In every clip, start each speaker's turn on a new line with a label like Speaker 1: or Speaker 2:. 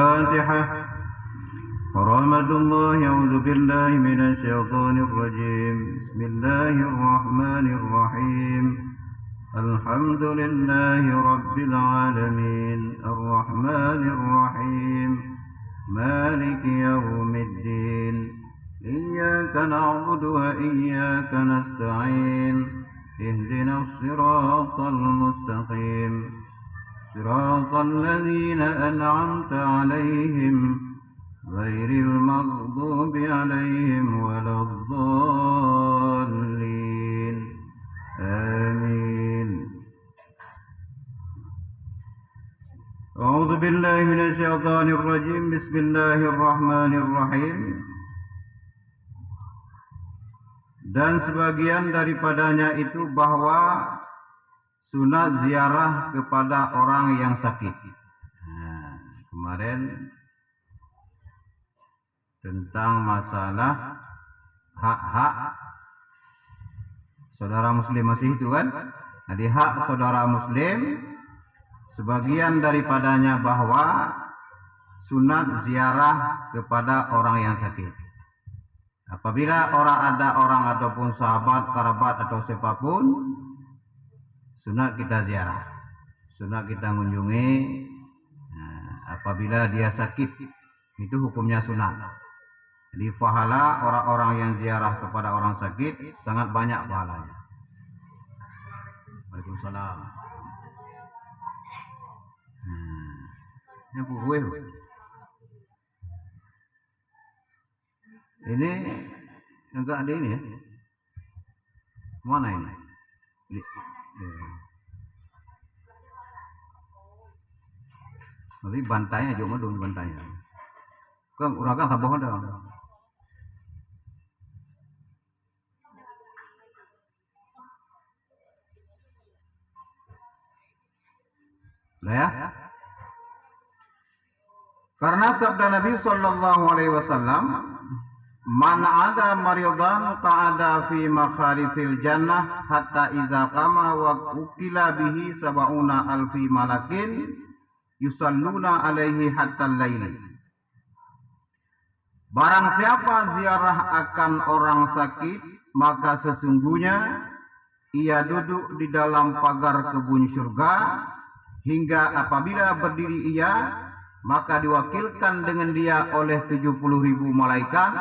Speaker 1: الفاتحة. ورحمة الله. أعوذ بالله من الشيطان الرجيم. بسم الله الرحمن الرحيم. الحمد لله رب العالمين الرحمن الرحيم مالك يوم الدين إياك نعبد وإياك نستعين اهدنا الصراط المستقيم صراط الذين أنعمت عليهم غير المغضوب عليهم ولا الضالين آمين. أعوذ بالله من الشيطان الرجيم. بسم الله الرحمن الرحيم. Dan sebagian daripadanya itu bahwa sunat ziarah kepada orang yang sakit. Nah, kemarin tentang masalah hak-hak saudara muslim masih itu kan? Jadi hak saudara muslim sebagian daripadanya bahwa sunat ziarah kepada orang yang sakit. Apabila ada orang ataupun sahabat, kerabat atau siapapun, sunat kita ziarah, sunat kita kunjungi. Nah, apabila dia sakit, itu hukumnya sunat. Jadi pahala orang-orang yang ziarah kepada orang sakit sangat banyak pahalanya. Waalaikumsalam. Ini bukuh. Ini enggak ada ini ya. Mana ini? Nanti bantainya cuma dong bantainya. Kang uragan sabah ada. Lah ya. Karena sabda Nabi sallallahu alaihi wasallam, man ada maridan qa'ada fi makharifil jannah hatta iza qama wa ukila bihi sab'una alfi malakin yusalluna alaihi hatta al-laili. Barang siapa ziarah akan orang sakit, maka sesungguhnya ia duduk di dalam pagar kebun surga hingga apabila berdiri ia, maka diwakilkan dengan dia oleh 70.000 malaikat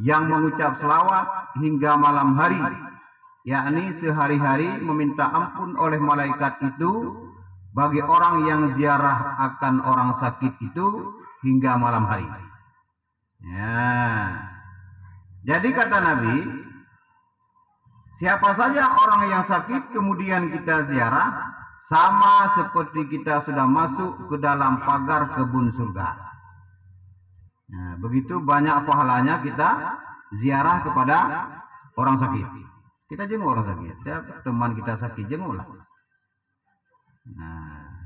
Speaker 1: yang mengucap selawat hingga malam hari, yakni sehari-hari meminta ampun oleh malaikat itu bagi orang yang ziarah akan orang sakit itu hingga malam hari. Ya. Jadi kata Nabi, siapa saja orang yang sakit kemudian kita ziarah, sama seperti kita sudah masuk ke dalam pagar kebun surga. Nah, begitu banyak pahalanya kita ziarah kepada orang sakit. Kita jenguk orang sakit. Siapa teman kita sakit, jenguklah. Nah,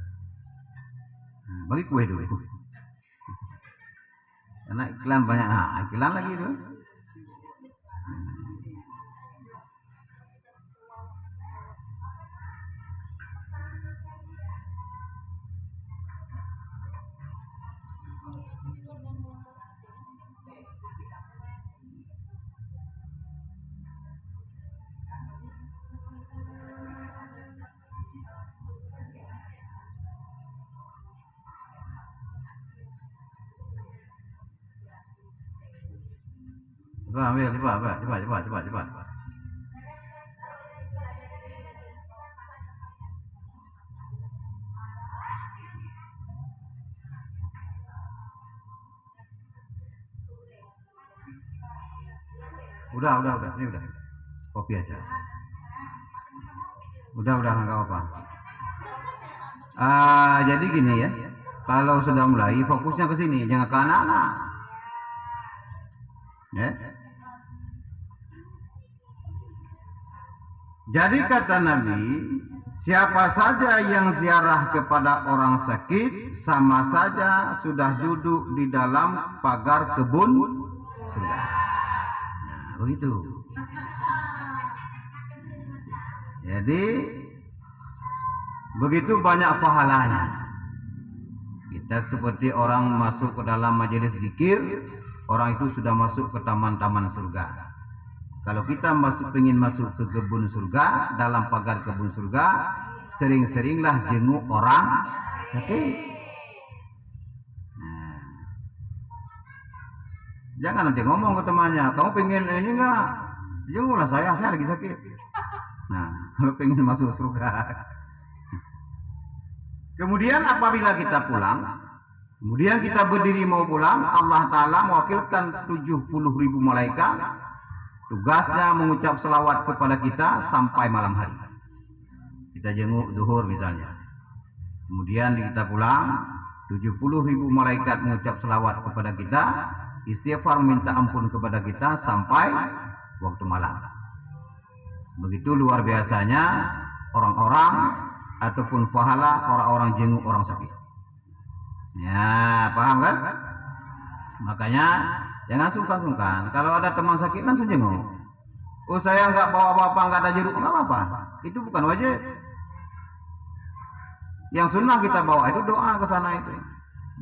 Speaker 1: bagi kue dulu. Karena iklan banyak. Nah, iklan lagi itu. Cepat. Udah. Ini udah. Kopi aja. Udah enggak apa-apa. Jadi gini ya. Kalau sudah mulai fokusnya ke sini, jangan ke anak-anak. Ya. Jadi kata Nabi, siapa saja yang ziarah kepada orang sakit sama saja sudah duduk di dalam pagar kebun surga. Nah, begitu. Jadi begitu banyak pahalanya. Kita seperti orang masuk ke dalam majelis zikir, orang itu sudah masuk ke taman-taman surga. Kalau kita ingin masuk ke kebun surga, dalam pagar kebun surga, sering-seringlah jenguk orang sakit. Jangan nanti ngomong ke temannya, kamu pengen ini enggak? Jenguklah saya lagi sakit. Nah, kalau pengen masuk surga. Kemudian apabila kita pulang, kemudian kita berdiri mau pulang, Allah Ta'ala mewakilkan 70.000 malaikat, tugasnya mengucap selawat kepada kita sampai malam hari. Kita jenguk zuhur misalnya. Kemudian kita pulang, 70.000 malaikat mengucap selawat kepada kita, istighfar minta ampun kepada kita sampai waktu malam. Begitu luar biasanya orang-orang ataupun pahala orang-orang jenguk orang sakit. Ya, paham kan? Makanya jangan sungkan-sungkan. Kalau ada teman sakit langsung jenguk. Oh, saya nggak bawa apa-apa, nggak ada jeruk, nggak apa-apa. Itu bukan wajib. Yang sunnah kita bawa itu doa ke sana itu.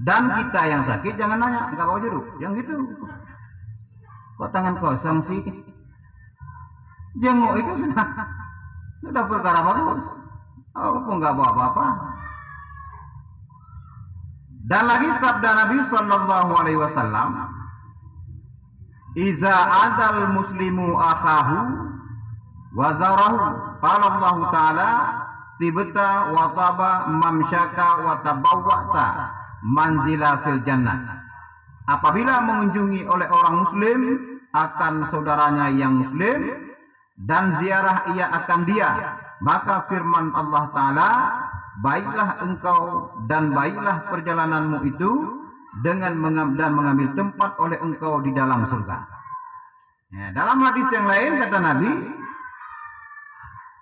Speaker 1: Dan kita yang sakit jangan nanya, nggak bawa jeruk. Yang gitu. Kok tangan kosong sih? Jenguk itu sudah perkara bagus. Oh, nggak bawa apa-apa. Dan lagi sabda Nabi Sallallahu Alaihi Wasallam, "Iza adal muslimu akhahu wazarahu, qala Allah Taala, tibta wa taba mamsyaka wa tabawwata manzila fil jannah." Apabila mengunjungi oleh orang muslim akan saudaranya yang muslim dan ziarah ia akan dia, maka firman Allah Ta'ala, baiklah engkau dan baiklah perjalananmu itu dengan mengambil tempat oleh engkau di dalam surga. Ya, dalam hadis yang lain kata Nabi,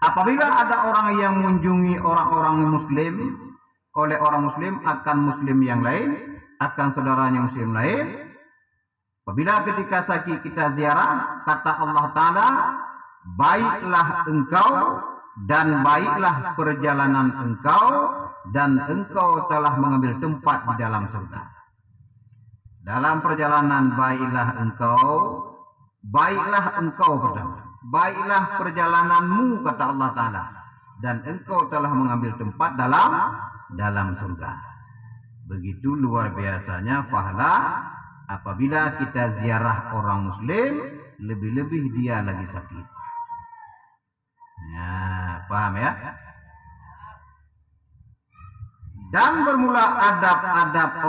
Speaker 1: apabila ada orang yang mengunjungi orang-orang muslim oleh orang muslim akan muslim yang lain, akan saudaranya muslim lain, apabila ketika sakit kita ziarah, kata Allah Ta'ala, baiklah engkau dan baiklah perjalanan engkau dan engkau telah mengambil tempat di dalam surga. Dalam perjalanan baiklah engkau pertama. Baiklah perjalananmu kata Allah Ta'ala, dan engkau telah mengambil tempat dalam surga. Begitu luar biasanya pahala apabila kita ziarah orang muslim, lebih-lebih dia lagi sakit. Ya, paham ya? Dan bermula adab-adab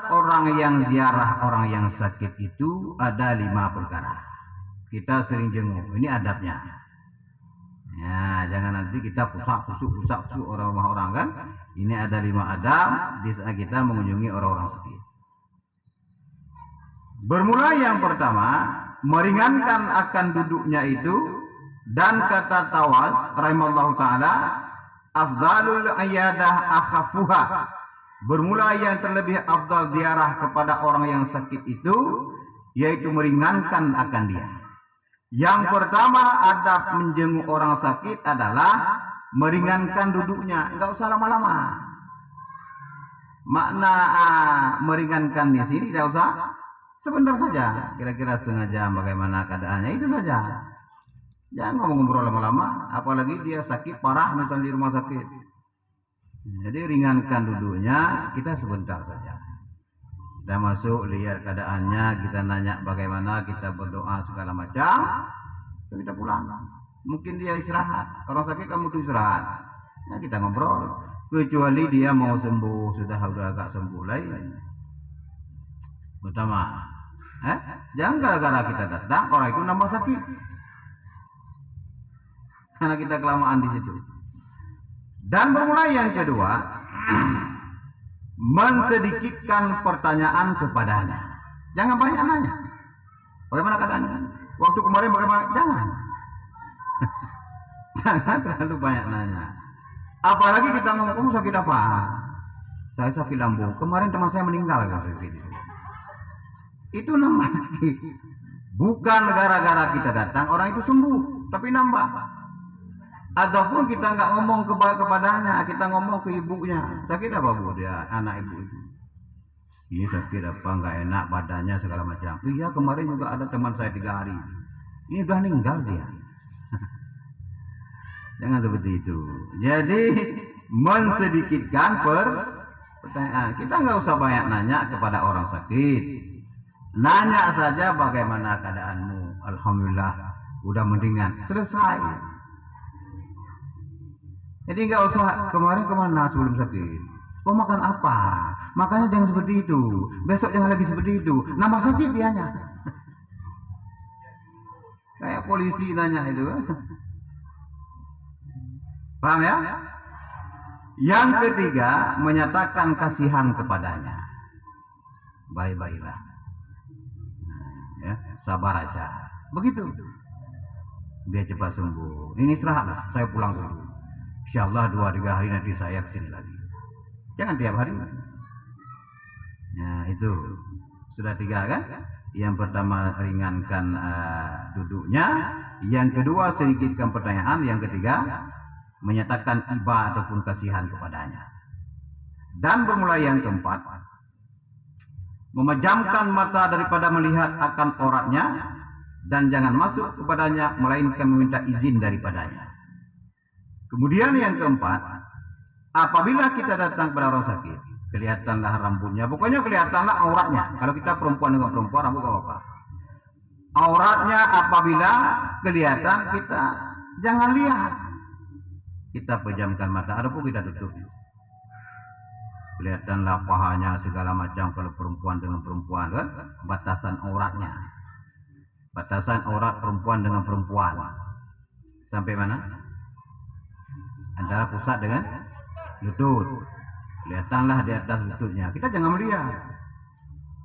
Speaker 1: orang yang ziarah orang yang sakit itu ada 5 perkara. Kita sering jenguk, ini adabnya. Ya, jangan nanti kita pusuk orang-orang kan. Ini ada 5 adab di saat kita mengunjungi orang-orang sakit. Bermula yang pertama, meringankan akan duduknya itu. Dan kata Tawas rahimallahu ta'ala, afdalul ayadah akhafuha, bermula yang terlebih afdal ziarah kepada orang yang sakit itu, yaitu meringankan akan dia. Yang pertama adab menjenguk orang sakit adalah meringankan duduknya, enggak usah lama-lama. Makna meringankan di sini tidak usah, sebentar saja, kira-kira setengah jam bagaimana keadaannya, itu saja. Jangan ngobrol lama-lama, apalagi dia sakit parah misalnya di rumah sakit. Jadi ringankan duduknya, kita sebentar saja. Kita masuk, lihat keadaannya, kita nanya bagaimana, kita berdoa segala macam, kita pulang. Mungkin dia istirahat, orang sakit kamu tuh istirahat. Ya, kita ngobrol, kecuali dia mau sembuh, sudah agak sembuh lain. Pertama, jangan gara-gara kita datang orang itu nambah sakit. Karena kita kelamaan di situ. Dan bermula yang kedua, mensedikitkan pertanyaan kepadanya. Jangan banyak nanya. Bagaimana keadaannya? Waktu kemarin bagaimana? Jangan. Jangan terlalu banyak nanya. Apalagi kita ngomong, kamu sakit apa? Saya sakit lambung. Kemarin teman saya meninggal. Itu nambah sakit. Bukan gara-gara kita datang orang itu sembuh, tapi nambah. Ataupun kita nggak ngomong kepadanya, kita ngomong ke ibunya. Sakit apa bu? Dia anak ibu itu. Ini sakit apa? Nggak enak badannya segala macam. Iya kemarin juga ada teman saya 3 hari. Ini udah meninggal dia. Jangan seperti itu. Jadi mensedikitkan pertanyaan. Kita nggak usah banyak nanya kepada orang sakit. Nanya saja bagaimana keadaanmu. Alhamdulillah udah mendingan. Selesai. Jadi nggak usah kemarin kemana sebelum sakit. Kau makan apa? Makanya jangan seperti itu. Besok jangan lagi seperti itu. Nama sakit dianya. Kayak polisi nanya itu. Paham ya? Yang ketiga, menyatakan kasihan kepadanya. Baik-baiklah. Ya, sabar aja. Begitu. Biar cepat sembuh. Ini istirahatlah. Saya pulang dulu. Insyaallah 2-3 hari nanti saya kesini lagi. Jangan tiap hari. Nah itu sudah 3 kan? Yang pertama ringankan duduknya. Yang kedua sedikitkan pertanyaan. Yang ketiga menyatakan iba ataupun kasihan kepadanya. Dan bermulai yang keempat, memejamkan mata daripada melihat akan auratnya dan jangan masuk kepadanya melainkan meminta izin daripadanya. Kemudian yang keempat, apabila kita datang kepada orang sakit, kelihatanlah rambutnya, pokoknya kelihatanlah auratnya. Kalau kita perempuan dengan perempuan, rambut apa? Auratnya apabila kelihatan kita jangan lihat. Kita pejamkan mata, ataupun kita tutup. Kelihatanlah pahanya segala macam kalau perempuan dengan perempuan, kan? Batasan auratnya. Batasan aurat perempuan dengan perempuan. Sampai mana? Antara pusat dengan lutut. Kelihatanlah di atas lututnya. Kita jangan melihat.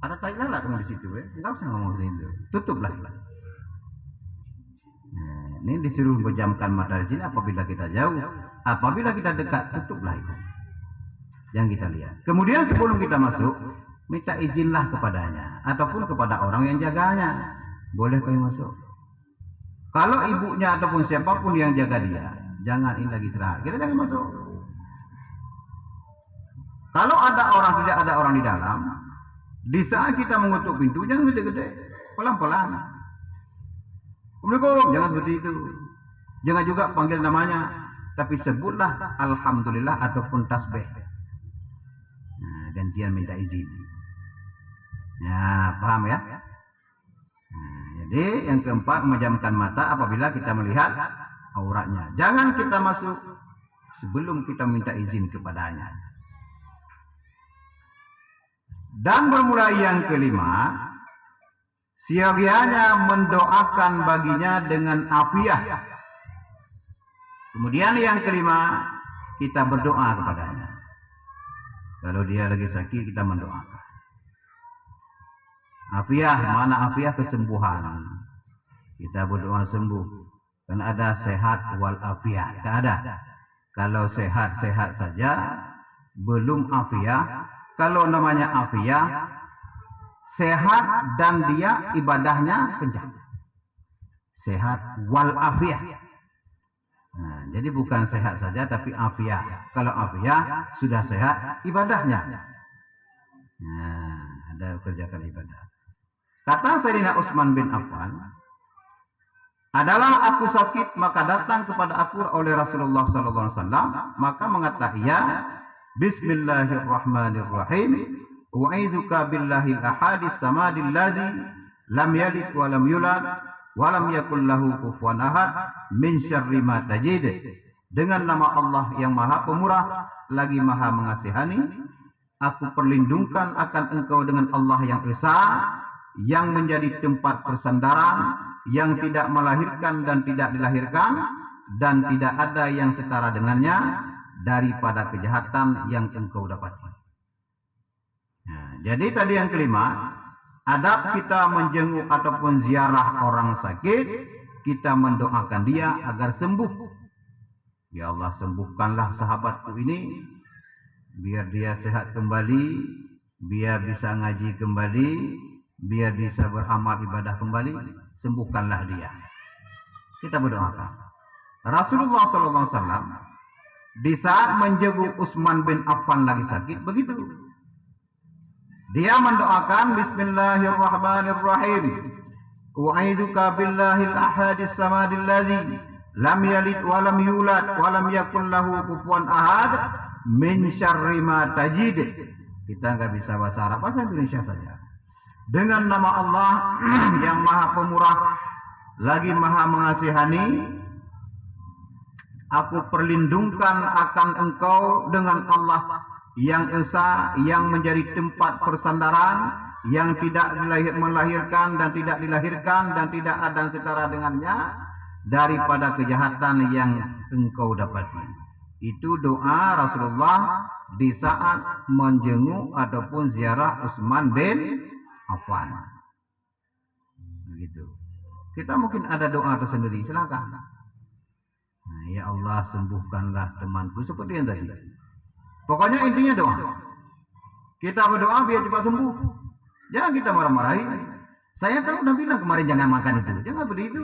Speaker 1: Ada tai lalat kamu di situ, enggak usah ngomong gitu. Tutuplah. Nah, ini disuruh pejamkan mata di sini apabila kita jauh. Apabila kita dekat, tutuplah itu. Yang kita lihat. Kemudian sebelum kita masuk, minta izinlah kepadanya ataupun kepada orang yang jaganya. Boleh kau masuk. Kalau ibunya ataupun siapapun yang jaga dia, jangan ini lagi istirahat. Kita jangan masuk. Kalau ada orang tidak ada orang di dalam, di saat kita mengutuk pintu jangan gede-gede, pelan-pelan. Assalamualaikum, jangan seperti itu. Jangan juga panggil namanya, tapi sebutlah alhamdulillah ataupun tasbih. Nah, gantian minta izin. Ya, paham ya? Nah, jadi yang keempat memejamkan mata apabila kita melihat auratnya. Jangan kita masuk sebelum kita minta izin kepadanya. Dan bermulai yang kelima, siogianya mendoakan baginya dengan afiah. Kemudian yang kelima, kita berdoa kepadanya. Kalau dia lagi sakit, kita mendoakan. Afiah, mana afiah? Kesembuhan. Kita berdoa sembuh. Kan ada sehat wal afiah. Tak ada. Kalau sehat-sehat saja, belum afiah. Kalau namanya afiah, sehat dan dia ibadahnya kencang. Sehat wal afiah. Nah, jadi bukan sehat saja tapi afiah. Kalau afiah sudah sehat ibadahnya. Nah, ada kerjakan ibadah. Kata Sayyidina Utsman bin Affan, adalah aku sakit maka datang kepada aku oleh Rasulullah sallallahu alaihi wasallam, maka mengatakan ya Bismillahirrahmanirrahim. U'izuka billahil ahadis samadil ladzi lam yalid wa lam yulad wa lam yakul lahu kufuwan ahad min syarri ma tajid. Dengan nama Allah yang Maha Pemurah lagi Maha Mengasihani, aku perlindungkan akan engkau dengan Allah yang esa, yang menjadi tempat persandaran, yang tidak melahirkan dan tidak dilahirkan, dan tidak ada yang setara dengannya daripada kejahatan yang engkau dapati. Nah, jadi tadi yang kelima, adab kita menjenguk ataupun ziarah orang sakit, kita mendoakan dia agar sembuh. Ya Allah, sembuhkanlah sahabatku ini, biar dia sehat kembali, biar bisa ngaji kembali, biar bisa beramal ibadah kembali, sembuhkanlah dia. Kita berdoakan. Rasulullah SAW di saat menjenguk Utsman bin Affan lagi sakit begitu. Dia mendoakan Bismillahirrahmanirrahim. U'izuka billahil ahadis samadil ladzi lam yalid wa lam yulad wa lam yakul lahu kufuwan ahad min syarri ma tajid. Kita enggak bisa bahasa Arab, bahasa Indonesia saja. Dengan nama Allah yang Maha Pemurah lagi Maha Mengasihani, aku perlindungkan akan engkau dengan Allah yang esa, yang menjadi tempat persandaran, yang tidak melahirkan dan tidak dilahirkan dan tidak ada setara dengannya, daripada kejahatan yang engkau dapati. Itu doa Rasulullah di saat menjenguk ataupun ziarah Utsman bin Affan. Begitu. Kita mungkin ada doa tersendiri, silakan. Nah, ya Allah sembuhkanlah temanku, seperti yang tadi. Pokoknya intinya doa. Kita berdoa biar cepat sembuh. Jangan kita marah-marahi. Saya kan udah bilang kemarin jangan makan itu. Jangan begitu.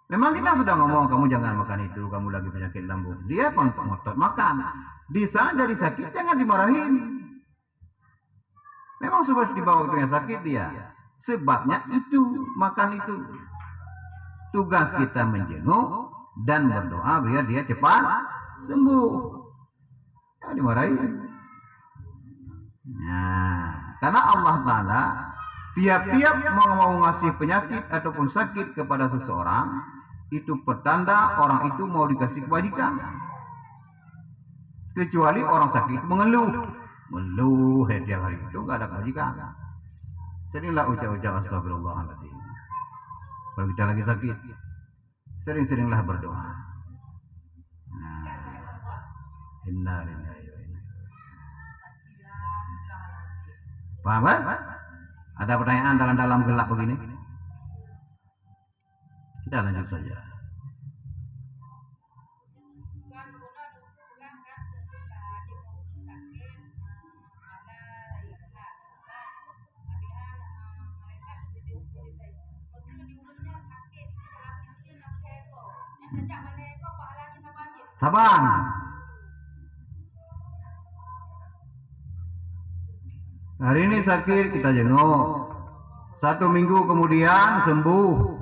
Speaker 1: Memang kita sudah ngomong kamu jangan makan itu, kamu lagi penyakit lambung. Dia ngotot makan. Di saat jadi sakit jangan dimarahin. Memang sudah dibawa ke yang sakit dia. Sebabnya itu, makan itu. Tugas kita menjenguk dan berdoa biar dia cepat sembuh. Jangan dimarahin. Nah, karena Allah Ta'ala tiap-tiap mau ngasih penyakit ataupun sakit kepada seseorang, itu pertanda orang itu mau dikasih kebajikan. Kecuali orang sakit mengeluh tiap hari itu nggak ada kebajikan. Seringlah ucap-ucap astagfirullahaladzim. Kalau kita lagi sakit, sering-seringlah berdoa. Nah, inna lillahi wa inna ilaihi. Paham kan? Ada pertanyaan dalam gelap begini? Kita lanjut saja. Sabang. Hari ini sakit kita jenguk. 1 minggu kemudian sembuh.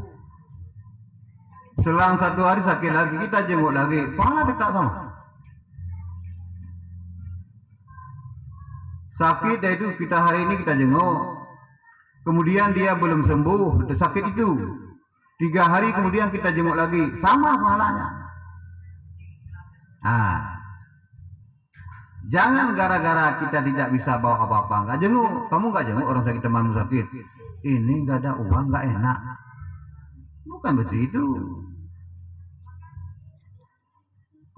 Speaker 1: Selang 1 hari sakit lagi kita jenguk lagi. Pahala tetap sama. Sakit itu kita hari ini kita jenguk. Kemudian dia belum sembuh, sakit itu. 3 hari kemudian kita jenguk lagi, sama pahalanya. Jangan gara-gara kita tidak bisa bawa apa-apa nggak jenguk. Kamu nggak jenguk orang sakit, temanmu sakit. Ini nggak ada uang, nggak enak. Bukan begitu.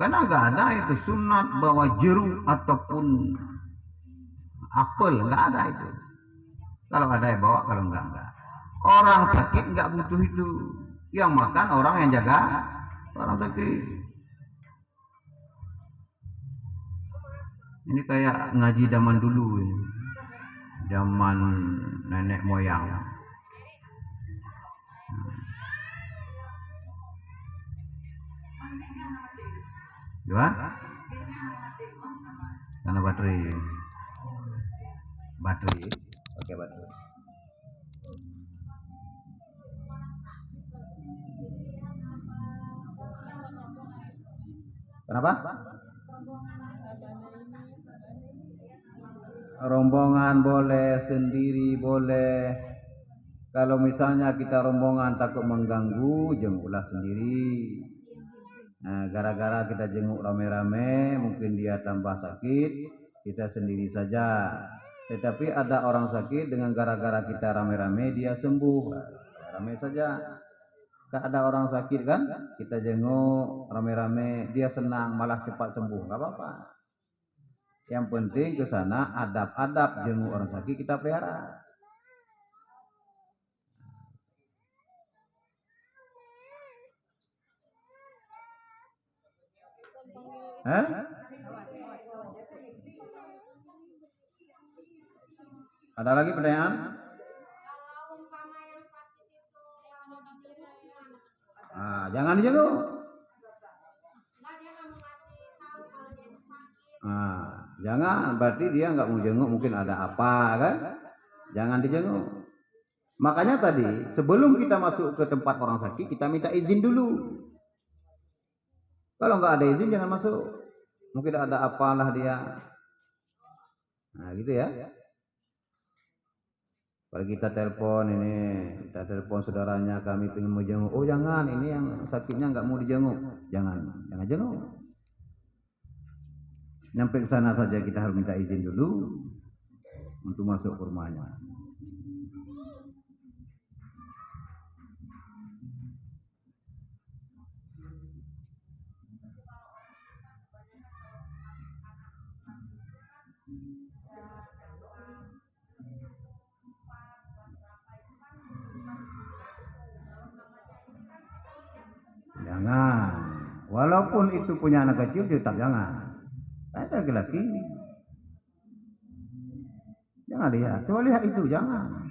Speaker 1: Karena nggak ada itu sunat bawa jeruk ataupun apel, nggak ada itu. Kalau ada ya bawa, kalau enggak. Orang sakit nggak butuh itu. Yang makan orang yang jaga orang sakit. Ini kayak ngaji zaman dulu ini. Zaman nenek moyang. Gimana? Karena baterai. Pakai baterai. Kenapa? Rombongan boleh, sendiri boleh. Kalau misalnya kita rombongan takut mengganggu, jenguklah sendiri. Nah, gara-gara kita jenguk rame-rame, mungkin dia tambah sakit, kita sendiri saja. Tetapi ada orang sakit dengan gara-gara kita rame-rame dia sembuh, rame saja. Tidak ada orang sakit kan, kita jenguk rame-rame, dia senang, malah cepat sembuh, nggak apa-apa. Yang penting ke sana adab-adab jenguk orang sakit kita pelihara. Ada lagi pertanyaan? jangan dijenguk. Jangan, berarti dia nggak mau jenguk, mungkin ada apa kan? Jangan dijenguk. Makanya tadi sebelum kita masuk ke tempat orang sakit kita minta izin dulu. Kalau nggak ada izin jangan masuk. Mungkin ada apalah dia. Nah gitu ya. Kalau kita telepon saudaranya, kami pengen mau jenguk. Oh jangan, ini yang sakitnya nggak mau dijenguk. Jangan jenguk. Nyampe ke sana saja kita harus minta izin dulu untuk masuk ke rumahnya. Jangan, walaupun itu punya anak kecil tetap jangan. Saya laki-laki, jangan lihat, coba lihat itu, jangan.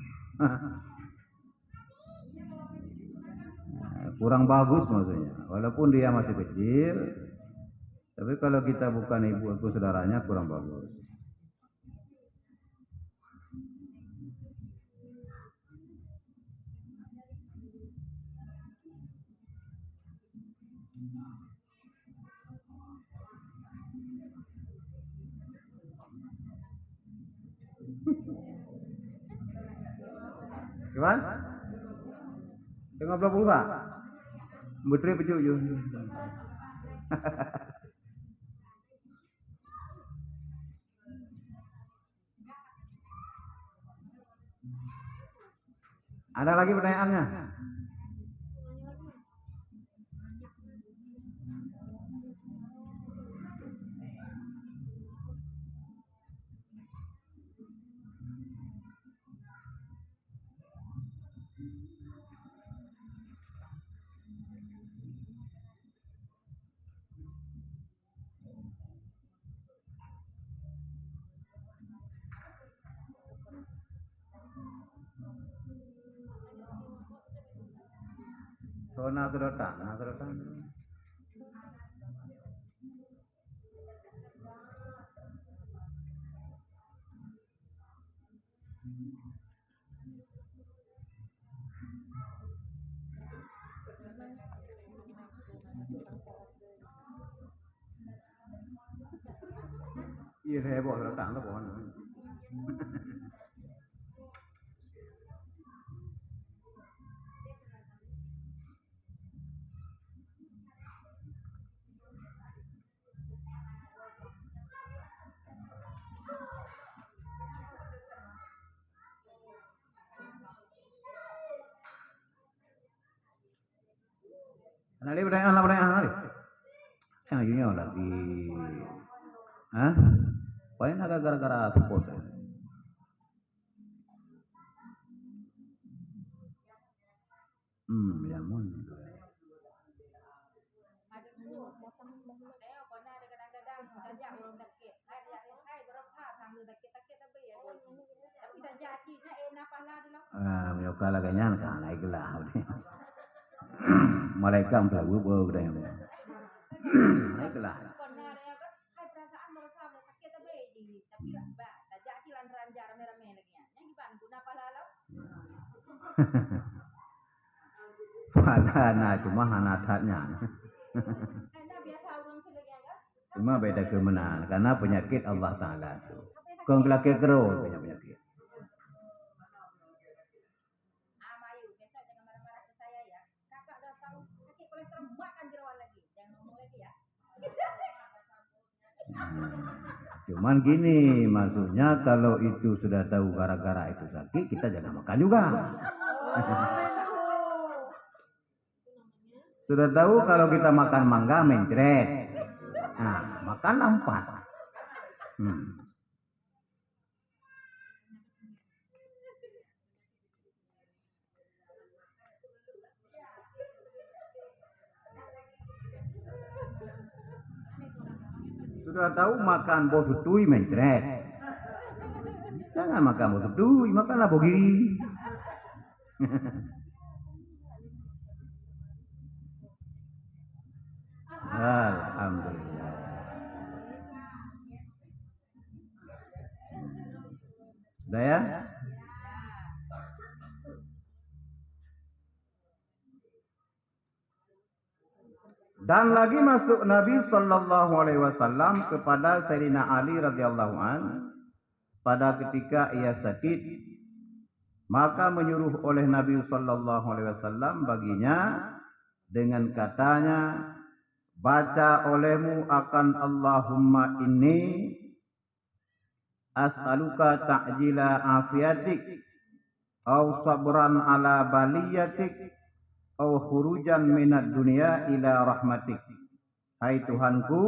Speaker 1: Kurang bagus maksudnya, walaupun dia masih kecil, tapi kalau kita bukan ibu atau saudaranya kurang bagus. Gimana? Tengah belah pulsa. Betri pecuju. Ada lagi pertanyaannya? Sona terotan. Iya, heboh terotan tuh pohon. Nali pertanyaan nali. Yang ajunya lagi. Hah? Paling agak gara-gara support. Ya mun. Mereka laganya kan naiklah. Mereka telah berubah dah. Naiklah. Nah cuma hanatatnya. Cuma beda kemenangan karena penyakit Allah Ta'ala itu. Kau kelaki kerut punya penyakit. Cuman gini, maksudnya kalau itu sudah tahu gara-gara itu sakit, kita jangan makan juga. Sudah tahu kalau kita makan mangga mencret. Nah, makan 4. Sudah tahu makan bau tutui mencret. Jangan makan bau tutui, makanlah bogi. Alhamdulillah. Sudah ya? Dan lagi masuk Nabi Sallallahu Alaihi Wasallam kepada Sayyidina Ali radhiyallahu an pada ketika ia sakit, maka menyuruh oleh Nabi Sallallahu Alaihi Wasallam baginya dengan katanya, baca olehmu akan Allahumma inni as'aluka ta'jila afiatik au sabran ala baliyatik au khurujan minad dunia ila rahmatik. Hai Tuhanku,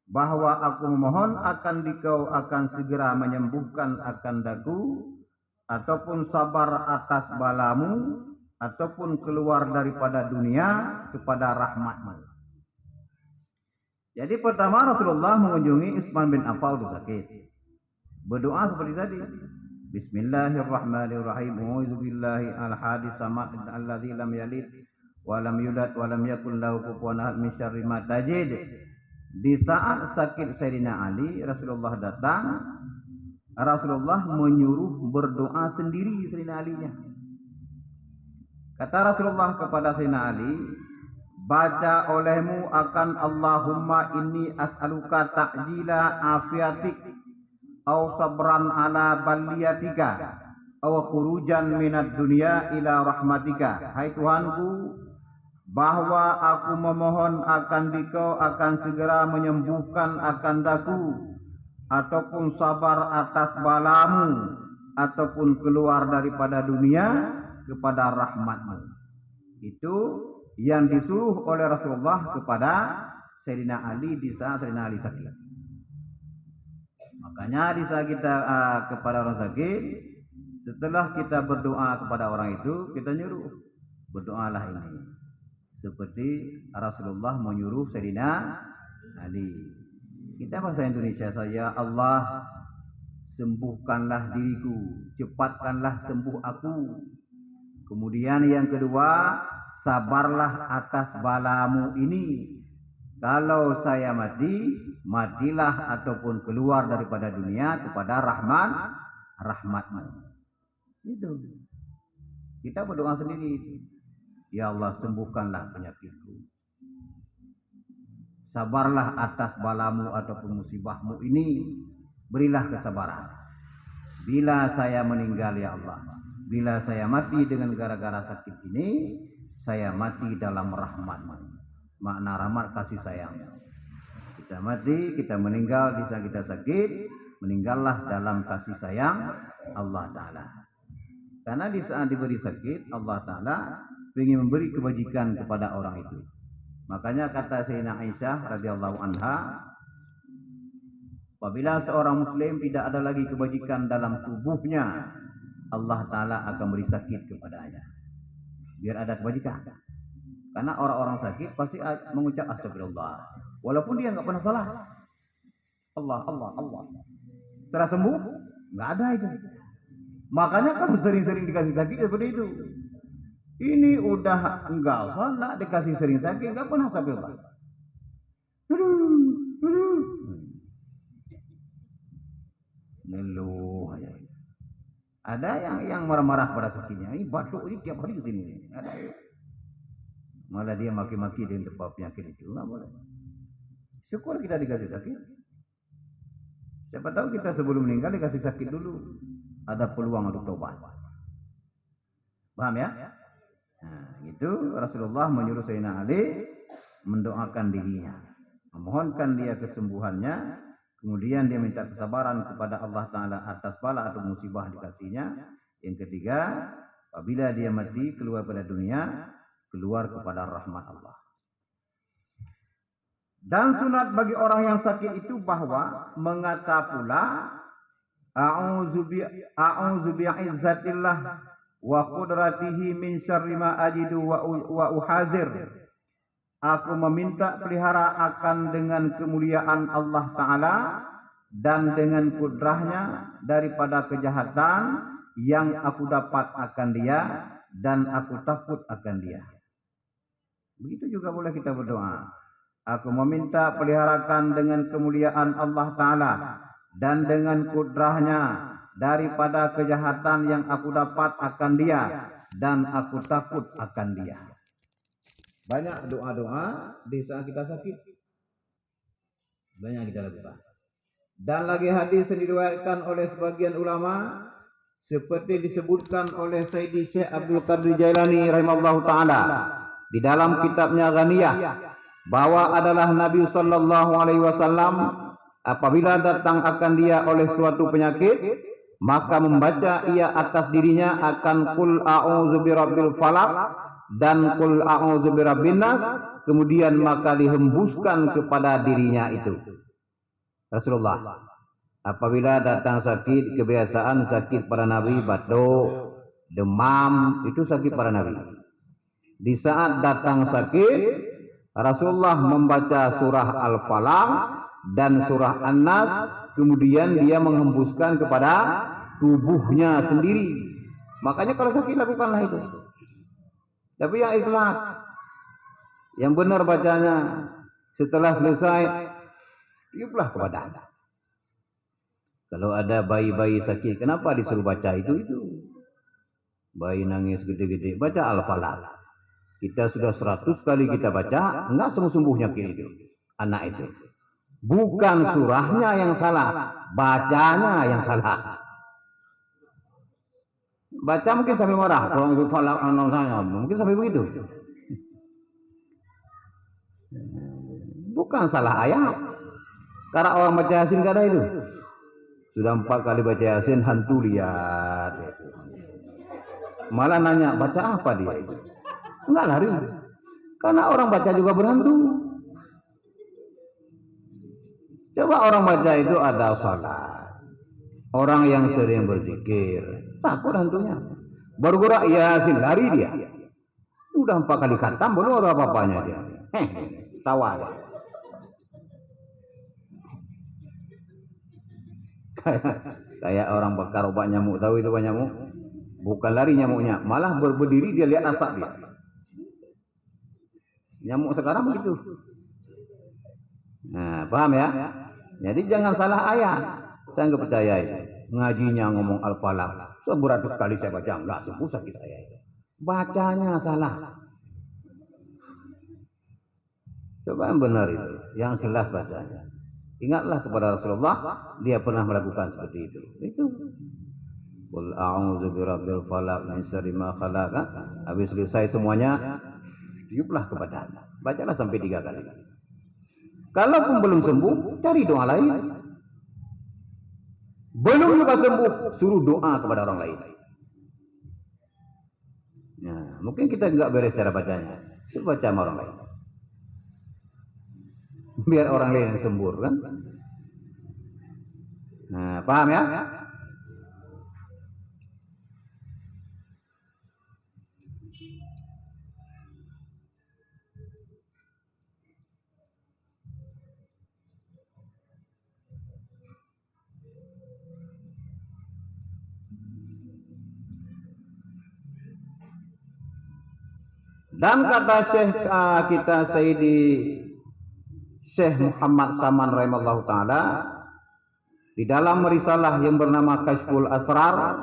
Speaker 1: bahwa aku memohon akan Dikau akan segera menyembuhkan akan daku, ataupun sabar atas balamu, ataupun keluar daripada dunia kepada rahmatmu. Jadi pertama Rasulullah mengunjungi Utsman bin Affan sakit. Berdoa seperti tadi. Bismillahirrahmanirrahim. A'udzu billahi al-hadis samad alladzi lam yalid wa lam yulad wa lam yakul lahu kufuwan ahad min syarri ma tajid. Di saat sakit Sayyidina Ali, Rasulullah datang. Rasulullah menyuruh berdoa sendiri Sayyidina Ali-nya. Kata Rasulullah kepada Sayyidina Ali, baca olehmu akan Allahumma inni as'aluka ta'jila afiatik au sabran ala baliyatika au khurujan minad dunya ila rahmatika. Hai Tuhanku, bahwa aku memohon akan Dikau akan segera menyembuhkan akan daku, ataupun sabar atas balamu, ataupun keluar daripada dunia kepada rahmatmu. Itu yang disuruh oleh Rasulullah kepada Sayyidina Ali di saat Sayyidina Ali sakit. Makanya di saat kita kepada orang sakit, setelah kita berdoa kepada orang itu, kita nyuruh berdoalah ini. Seperti Rasulullah menyuruh Sayyidina Ali. Kita bahasa Indonesia saja, Allah sembuhkanlah diriku, cepatkanlah sembuh aku. Kemudian yang kedua, sabarlah atas balamu ini. Kalau saya mati, matilah ataupun keluar daripada dunia kepada rahmatmu. Itu. Kita berdoa sendiri. Ya Allah, sembuhkanlah penyakitku. Sabarlah atas balamu ataupun musibahmu ini. Berilah kesabaran. Bila saya meninggal ya Allah, bila saya mati dengan gara-gara sakit ini, saya mati dalam rahmatmu. Makna rahmat kasih sayang. Kita mati, kita meninggal di saat kita sakit, meninggallah dalam kasih sayang Allah Ta'ala. Karena di saat diberi sakit, Allah Ta'ala ingin memberi kebajikan kepada orang itu. Makanya kata Sayyidina Aisyah radhiyallahu anha, apabila seorang muslim tidak ada lagi kebajikan dalam tubuhnya, Allah Ta'ala akan beri sakit kepadanya. Biar ada kebajikan. Karena orang-orang sakit pasti mengucap astagfirullah. Walaupun dia nggak pernah salah. Allah. Setelah sembuh, nggak ada itu. Makanya kamu sering-sering dikasih sakit seperti itu. Ini udah enggak salah, dikasih sering sakit, nggak pernah astagfirullah. Ngeluh aja. Ada yang marah-marah pada sakitnya. Ini batuk ini tiap hari kesini. Ada. Malah dia maki-maki di tempat penyakit itu. Nggak boleh. Syukur kita dikasih sakit. Siapa tahu kita sebelum meninggal dikasih sakit dulu. Ada peluang untuk tobat. Paham ya? Nah, itu Rasulullah menyuruh Sayyidina Ali mendoakan dirinya. Memohonkan dia kesembuhannya. Kemudian dia minta kesabaran kepada Allah Ta'ala atas bala atau musibah dikasihnya. Yang ketiga, apabila dia mati keluar pada dunia, keluar kepada rahmat Allah. Dan sunat bagi orang yang sakit itu bahwa mengata pula a'udzu bi'izzatillah wa qudratihi min syarri ma ajidu wa uhazir. Aku meminta pelihara akan dengan kemuliaan Allah Ta'ala dan dengan kudrahnya daripada kejahatan yang aku dapat akan dia dan aku takut akan dia. Begitu juga boleh kita berdoa. Aku meminta peliharakan dengan kemuliaan Allah Ta'ala dan dengan kudrahnya daripada kejahatan yang aku dapat akan dia dan aku takut akan dia. Banyak doa-doa di saat kita sakit. Banyak kita lakukan. Dan lagi hadis yang diriwayatkan oleh sebagian ulama seperti disebutkan oleh Sayyidi Syekh Abdul Qadir Jailani rahimahullah ta'ala di dalam kitabnya Ghaniyah, bahwa adalah Nabi sallallahu alaihi wasallam apabila datang akan dia oleh suatu penyakit, maka membaca ia atas dirinya akan qul a'udzu birabbil falaq dan qul a'udzu birabbin nas, kemudian maka dihembuskan kepada dirinya itu. Rasulullah apabila datang sakit, kebiasaan sakit para nabi, batuk, demam, itu sakit para nabi. Di saat datang sakit, Rasulullah membaca surah Al-Falaq dan surah An-Nas, kemudian dia menghembuskan kepada tubuhnya sendiri. Makanya kalau sakit lakukanlah itu. Tapi yang ikhlas, yang benar bacanya. Setelah selesai, tiuplah kepada Anda. Kalau ada bayi-bayi sakit, kenapa disuruh baca itu? Bayi nangis gede-gede, baca Al-Falaq. Kita sudah 100 kali kita baca, enggak sembuh-sembuh nyakit itu, anak itu. Bukan surahnya yang salah, bacanya yang salah. Baca mungkin sampai marah, kalau itu falak mungkin sampai begitu. Bukan salah ayat. Karena orang baca Yasin gak ada itu. Sudah 4 kali baca Yasin, hantu lihat. Malah nanya, baca apa dia itu? Enggak lari. Karena orang baca juga berhantu. Coba orang baca itu ada salat. Orang yang sering berzikir, takut hantunya. Baru gerak Yasin, lari dia. Udah 4 kali khatam, belum ada apa-apanya dia. Tawa dia. Kayak orang bakar obat nyamuk, tahu itu obat nyamuk? Bukan lari nyamuknya, malah berdiri dia lihat asap dia. Nyamuk sekarang begitu. Nah, paham ya? Jadi jangan salah ayat. Saya nggak percaya itu. Ngajinya ngomong Al-Falaq. 100 kali saya baca, nggak sembuh sakit saya itu. Bacanya salah. Coba yang benar itu, yang jelas bacanya. Ingatlah kepada Rasulullah, dia pernah melakukan seperti itu. Itu. Qul a'udzu birabbil falaq min syarri ma khalaq. Habis selesai semuanya, tiuplah kepada Anda. Bacalah sampai 3 kali. Kalaupun belum sembuh, cari doa lain. Belum juga sembuh, suruh doa kepada orang lain. Nah, mungkin kita nggak beres cara bacanya, suruh baca sama orang lain. Biar orang lain yang sembuh kan. Nah, paham ya? Dan kata Syekh kita Sayyidi Syekh Muhammad Saman rahimahullah ta'ala di dalam risalah yang bernama Kashful Asrar,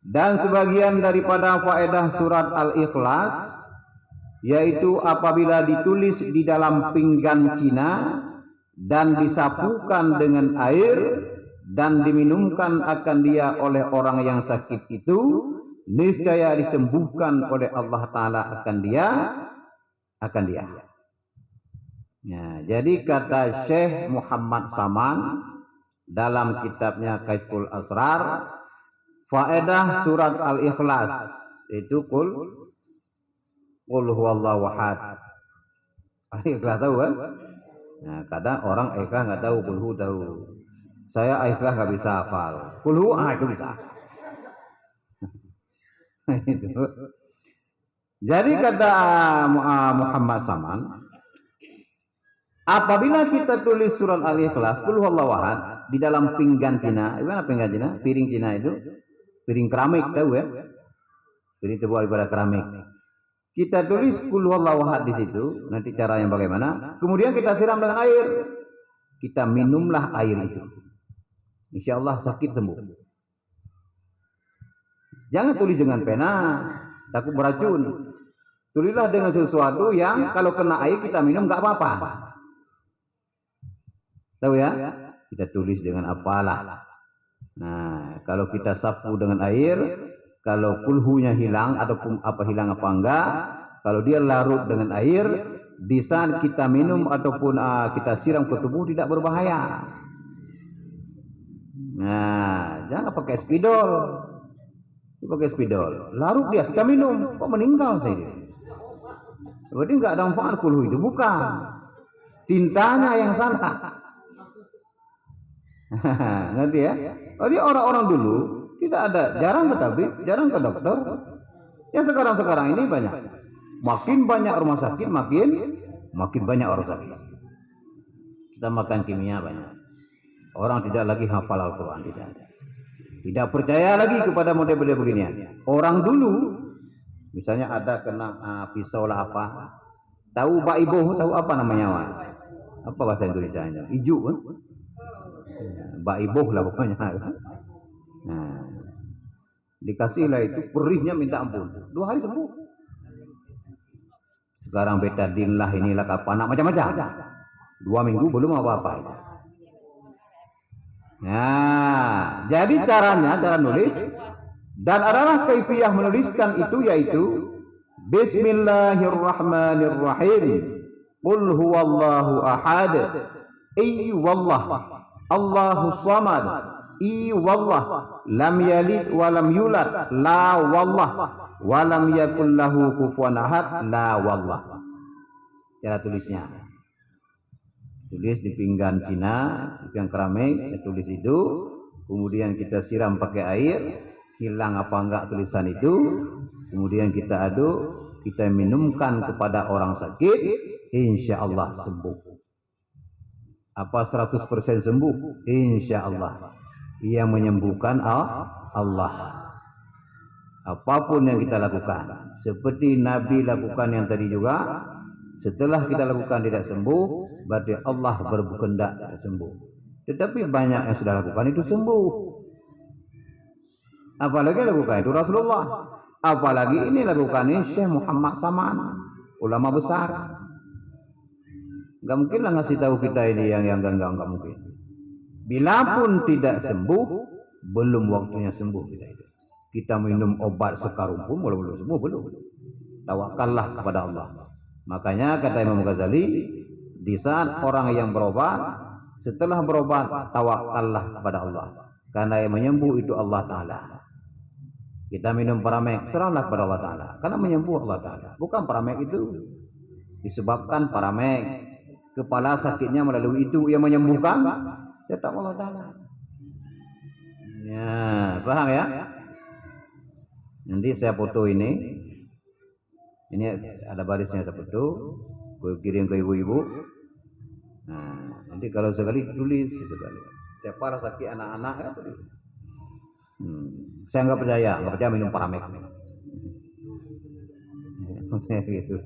Speaker 1: dan sebagian daripada faedah surat Al-Ikhlas, yaitu apabila ditulis di dalam pinggan Cina dan disapukan dengan air dan diminumkan akan dia oleh orang yang sakit itu, niscaya disembuhkan oleh Allah Ta'ala akan dia. Ya, jadi kata Syekh Muhammad Saman dalam kitabnya Kashful Asrar, faedah surat Al-Ikhlas itu qul huwallahu ahad. Ikhlas tahu kan? Nah, kadang orang ikhlas nggak tahu, qul hu tahu. Saya ikhlas nggak bisa hafal. Qul hu itu bisa. Jadi kata Muhammad Saman, apabila kita tulis surat Al-Ikhlas, qul huwallahu ahad di dalam pinggan Cina, gimana pinggan Cina? Piring Cina itu, piring keramik tahu ya? Piring terbuat daripada keramik. Kita tulis qul huwallahu ahad di situ, nanti caranya bagaimana? Kemudian kita siram dengan air. Kita minumlah air itu. Insyaallah sakit sembuh. Jangan tulis dengan pena, takut beracun. Tulislah dengan sesuatu yang kalau kena air kita minum enggak apa-apa. Tahu ya? Kita tulis dengan apalah. Nah, kalau kita sapu dengan air, kalau kulhunya hilang ataupun apa hilang apa enggak, kalau dia larut dengan air, di saat kita minum ataupun kita siram ke tubuh tidak berbahaya. Nah, jangan pakai spidol. Pakai spidol, larut dia, kita minum, kok meninggal saya. Berarti enggak ada manfaat kulhu itu, bukan. Tintanya yang salah. Ngerti ya? Jadi orang-orang dulu tidak ada, jarang ke tabib, jarang ke dokter. Yang sekarang ini banyak. Makin banyak rumah sakit, makin banyak orang sakit. Kita makan kimia banyak. Orang tidak lagi hafal Al-Quran, tidak ada. Tidak percaya lagi kepada model-model beginian. Orang dulu, misalnya ada kena pisau lah apa, tahu baiboh, tahu apa namanya? Apa bahasa Indonesianya? Hijau kan? Baiboh lah pokoknya. Nah, dikasihlah itu, perihnya minta ampun. 2 hari sembuh. Sekarang betadin lah, inilah kapan, macam-macam. 2 minggu belum apa-apa. Nah, jadi cara nulis dan adalah kaifiyah menuliskan itu yaitu Bismillahirrahmanirrahim. Qul huwallahu ahad. Wallah. Allahu samad. Wallah. Lam yalid wa lam yulad. La wallah. Wa lam yakul lahu kufuwan ahad. La wallah. Cara tulisnya. Tulis di pinggan Cina, pinggan keramik, kita tulis itu, kemudian kita siram pakai air, hilang apa enggak tulisan itu, kemudian kita aduk, kita minumkan kepada orang sakit, insya Allah sembuh. Apa 100% sembuh? Insya Allah. Yang menyembuhkan Allah. Apapun yang kita lakukan, seperti Nabi lakukan yang tadi juga, setelah kita lakukan tidak sembuh, berarti Allah berkehendak tidak sembuh. Tetapi banyak yang sudah lakukan itu sembuh. Apalagi lakukan itu Rasulullah. Apalagi ini lakukan ini Syekh Muhammad Saman, ulama besar. Enggak mungkin lah ngasih tahu kita ini yang enggak mungkin. Bila pun tidak sembuh, belum waktunya sembuh kita itu. Kita minum obat sekarung pun belum sembuh, belum. Tawakallah kepada Allah. Makanya kata Imam Ghazali, di saat orang yang berobat, setelah berobat tawakallah kepada Allah, karena yang menyembuh itu Allah Ta'ala. Kita minum paramek, serahlah kepada Allah Ta'ala, karena menyembuh Allah Ta'ala. Bukan paramek itu disebabkan paramek, kepala sakitnya melalui itu yang menyembuhkan, tetap Allah Ta'ala. Ya, paham ya? Nanti saya foto ini ada barisnya saya foto, gue kirim ke ibu-ibu. Nah, nanti kalau sekali tulis sekali. Saya parah sakit anak-anak ya tulis. Saya nggak percaya minum paramek. Gitu.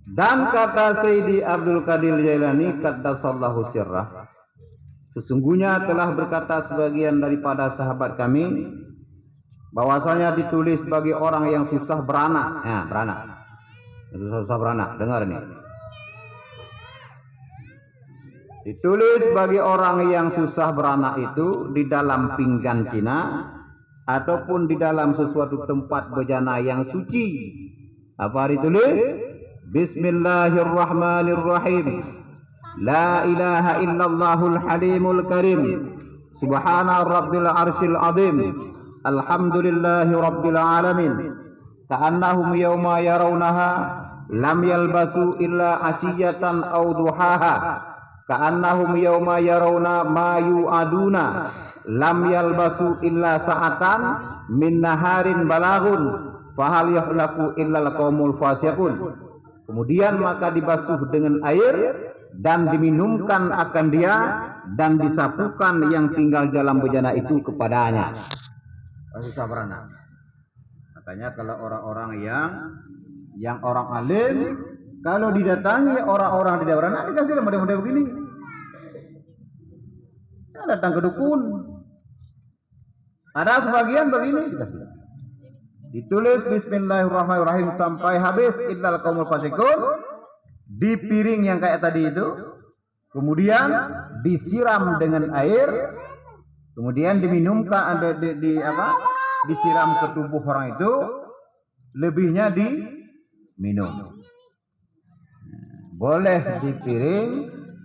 Speaker 1: Dan kata Sayyidi Abdul Qadir Jailani qaddasallahu sirrah, sesungguhnya telah berkata sebagian daripada sahabat kami bahwasanya ditulis bagi orang yang susah beranak. Ya, beranak. Susah beranak, dengar nih. Ditulis bagi orang yang susah beranak itu di dalam pinggan Cina ataupun di dalam sesuatu tempat bejana yang suci. Apa ditulis? Bismillahirrahmanirrahim. La ilaha illallahul halimul karim. Subhana rabbil arsyil azim. Alhamdulillahi rabbil alamin. Ka'annahum yawma yarawnaha lam yalbasu illa asiyatan aw duhaha. Ka'annahum yawma yarawna ma yu'aduna lam yalbasu illa sa'atan min naharin balaghun. Fahal yahlaku illal qaumul fasiqun. Kemudian maka dibasuh dengan air dan diminumkan akan dia dan disapukan yang tinggal dalam bejana itu kepadanya. Susah berenang. Makanya kalau orang-orang yang orang alim, kalau didatangi orang-orang tidak berenang, dikasih model-model begini. Ya, datang ke dukun, ada sebagian begini dikasih. Ditulis Bismillahirrahmanirrahim sampai habis illal qaumul fasiqun di piring yang kayak tadi itu, kemudian disiram dengan air, kemudian diminumkan disiram ke tubuh orang itu, lebihnya diminum. Boleh di piring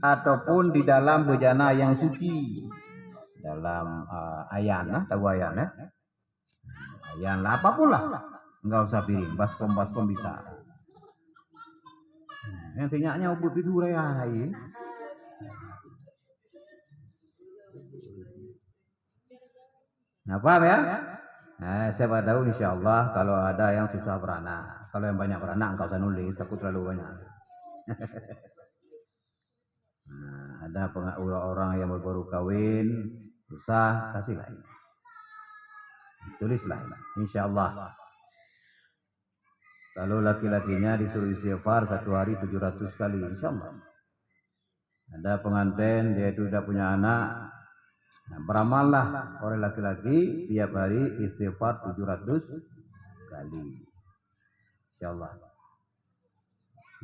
Speaker 1: ataupun di dalam bejana yang suci, dalam ayan, tahu ayan ya? Ayan lah, apapun lah, nggak usah piring, baskom bisa. Yang tinyaknya ubud itu rayai. Nah, paham ya? Nah, siapa tahu insya Allah kalau ada yang susah beranak, kalau yang banyak beranak engkau usah nulis, takut terlalu banyak. Nah, ada orang yang baru kawin susah, kasihlah ini. Tulislah insya Allah. Kalau laki-lakinya disuruh istighfar 1 hari 700 kali insya Allah. Ada pengantin dia itu sudah punya anak, nah, beramallah oleh laki-laki tiap hari istighfar 700 kali insya Allah.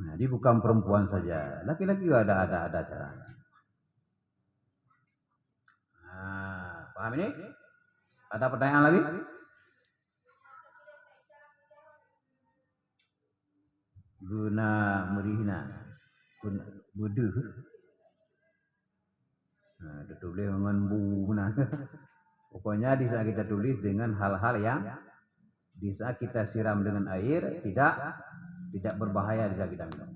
Speaker 1: Nah, ini bukan perempuan saja, laki-laki juga ada caranya. Nah, paham ini? Ada pertanyaan lagi? Guna merihna, guna buduh. Nah, tulis dengan buna. Pokoknya di saat kita tulis dengan hal-hal yang di saat kita siram dengan air tidak berbahaya di saat kita minum.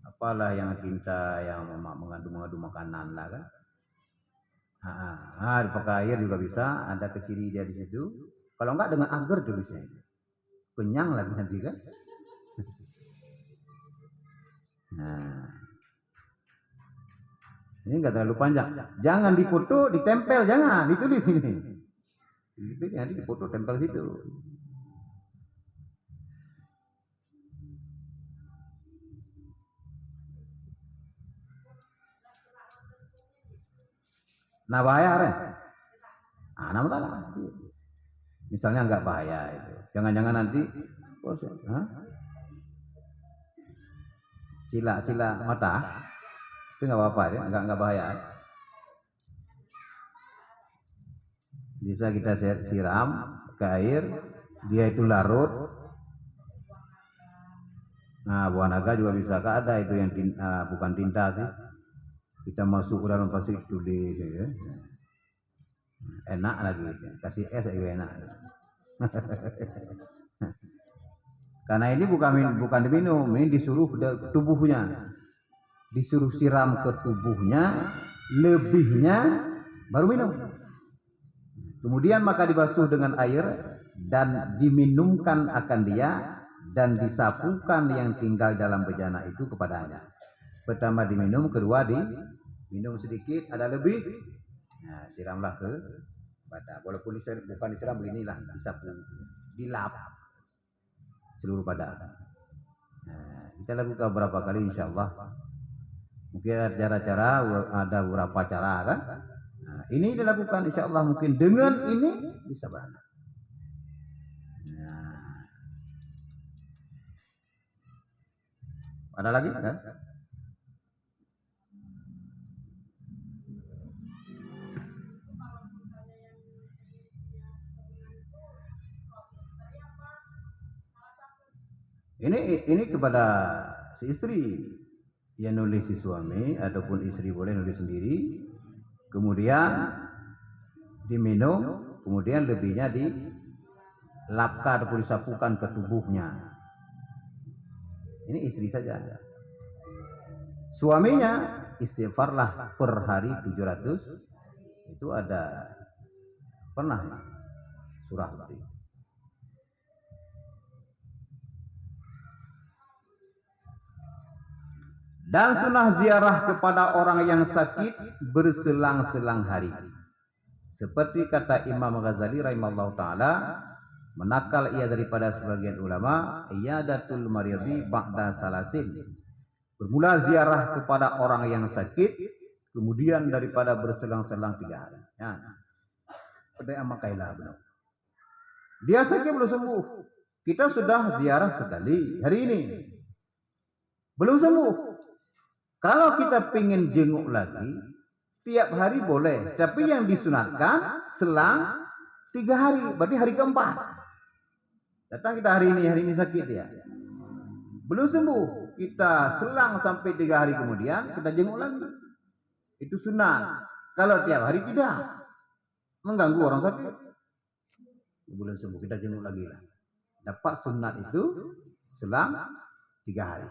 Speaker 1: Apalah yang tinta yang mengandung makanan lah kan? Pakai air juga bisa, ada keciri dia di situ. Kalau enggak dengan agar tulisnya, kenyang lagi nanti kan. Nah, ini enggak terlalu panjang. Jangan dipoto, ditempel, jangan ditulis ini. Nanti dipoto tempel situ. Nah bahaya kan? Misalnya enggak bahaya itu. Jangan-jangan nanti cila mata itu enggak apa-apa ya, enggak bahaya. Bisa kita siram ke air, dia itu larut. Nah, buah naga juga bisa ada itu yang bukan tinta sih. Kita masuk ke dalam pasir tulis ya. Enak lagi, kasih es juga enak. Karena ini bukan diminum, ini disuruh tubuhnya, disuruh siram ke tubuhnya, lebihnya baru minum. Kemudian maka dibasuh dengan air dan diminumkan akan dia dan disapukan yang tinggal dalam bejana itu kepadanya. Pertama diminum, kedua diminum sedikit, ada lebih, nah siramlah ke badan. Walaupun bukan disiram beginilah, disapu, dilap seluruh badan. Nah, kita lakukan berapa kali insya Allah. Mungkin ada cara-cara, ada beberapa cara kan. Nah, ini dilakukan insya Allah, mungkin dengan ini bisa beranak. Nah, ada lagi kan? Ini kepada si istri yang nulis si suami ataupun istri boleh nulis sendiri, kemudian diminum, kemudian lebihnya dilapkan ataupun disapukan ke tubuhnya. Ini istri saja. Suaminya istighfarlah per hari 700. Itu ada pernah surah seperti itu. Dan sunnah ziarah kepada orang yang sakit berselang-selang hari. Seperti kata Imam Ghazali rahimahullah ta'ala, menakal ia daripada sebagian ulama, iyadatul maridi ba'da salasin. Bermula ziarah kepada orang yang sakit, kemudian daripada berselang-selang 3 hari. Ya. Pada amakailah benar. Dia sakit belum sembuh. Kita sudah ziarah sekali hari ini. Belum sembuh. Kalau kita pengen jenguk lagi, tiap hari boleh. Tapi yang disunatkan selang 3 hari. Berarti hari keempat. Datang kita hari ini sakit dia. Belum sembuh. Kita selang sampai 3 hari kemudian, kita jenguk lagi. Itu sunat. Kalau tiap hari tidak. Mengganggu orang sakit. Belum sembuh, kita jenguk lagi lah. Dapat sunat itu selang 3 hari.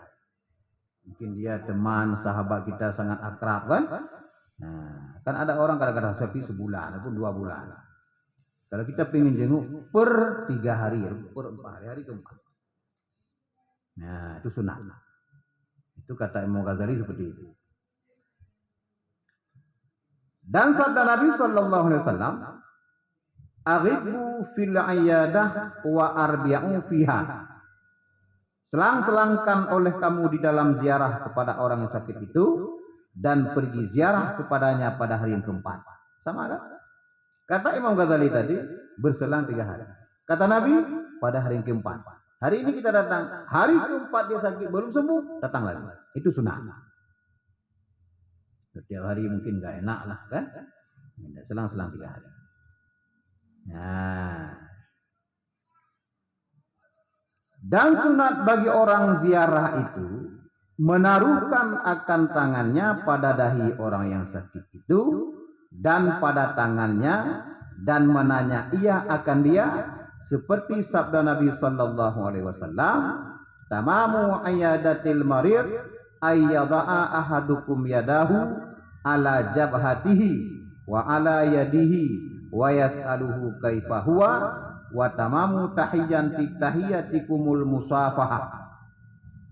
Speaker 1: Mungkin dia teman, sahabat kita sangat akrab kan? Nah, kan ada orang kadang-kadang sakit sebulan ataupun 2 bulan. Kalau kita pengen jenguk per 3 hari, per 4 hari, hari keempat. Nah, itu sunat. Itu kata Imam Ghazali seperti itu. Dan sabda Nabi sallallahu alaihi wasallam, "Aghibu fil iyadah wa arbi'u fiha." Selang-selangkan oleh kamu di dalam ziarah kepada orang yang sakit itu dan pergi ziarah kepadanya pada hari yang keempat. Sama kan? Kata Imam Ghazali tadi berselang 3 hari. Kata Nabi pada hari yang keempat. Hari ini kita datang, hari keempat dia sakit belum sembuh, datang lagi. Itu sunnah. Setiap hari mungkin gak enak lah kan? Selang-selang 3 hari. Nah. Dan sunat bagi orang ziarah itu menaruhkan akan tangannya pada dahi orang yang sakit itu dan pada tangannya dan menanya ia akan dia seperti sabda Nabi sallallahu alaihi wasallam, tamamu ayadatil marid ayyada'a ahadukum yadahu ala jabhatihi wa ala yadihi wa yas'aluhu kaifa huwa wa tamamu tahiyatikumul musafahah.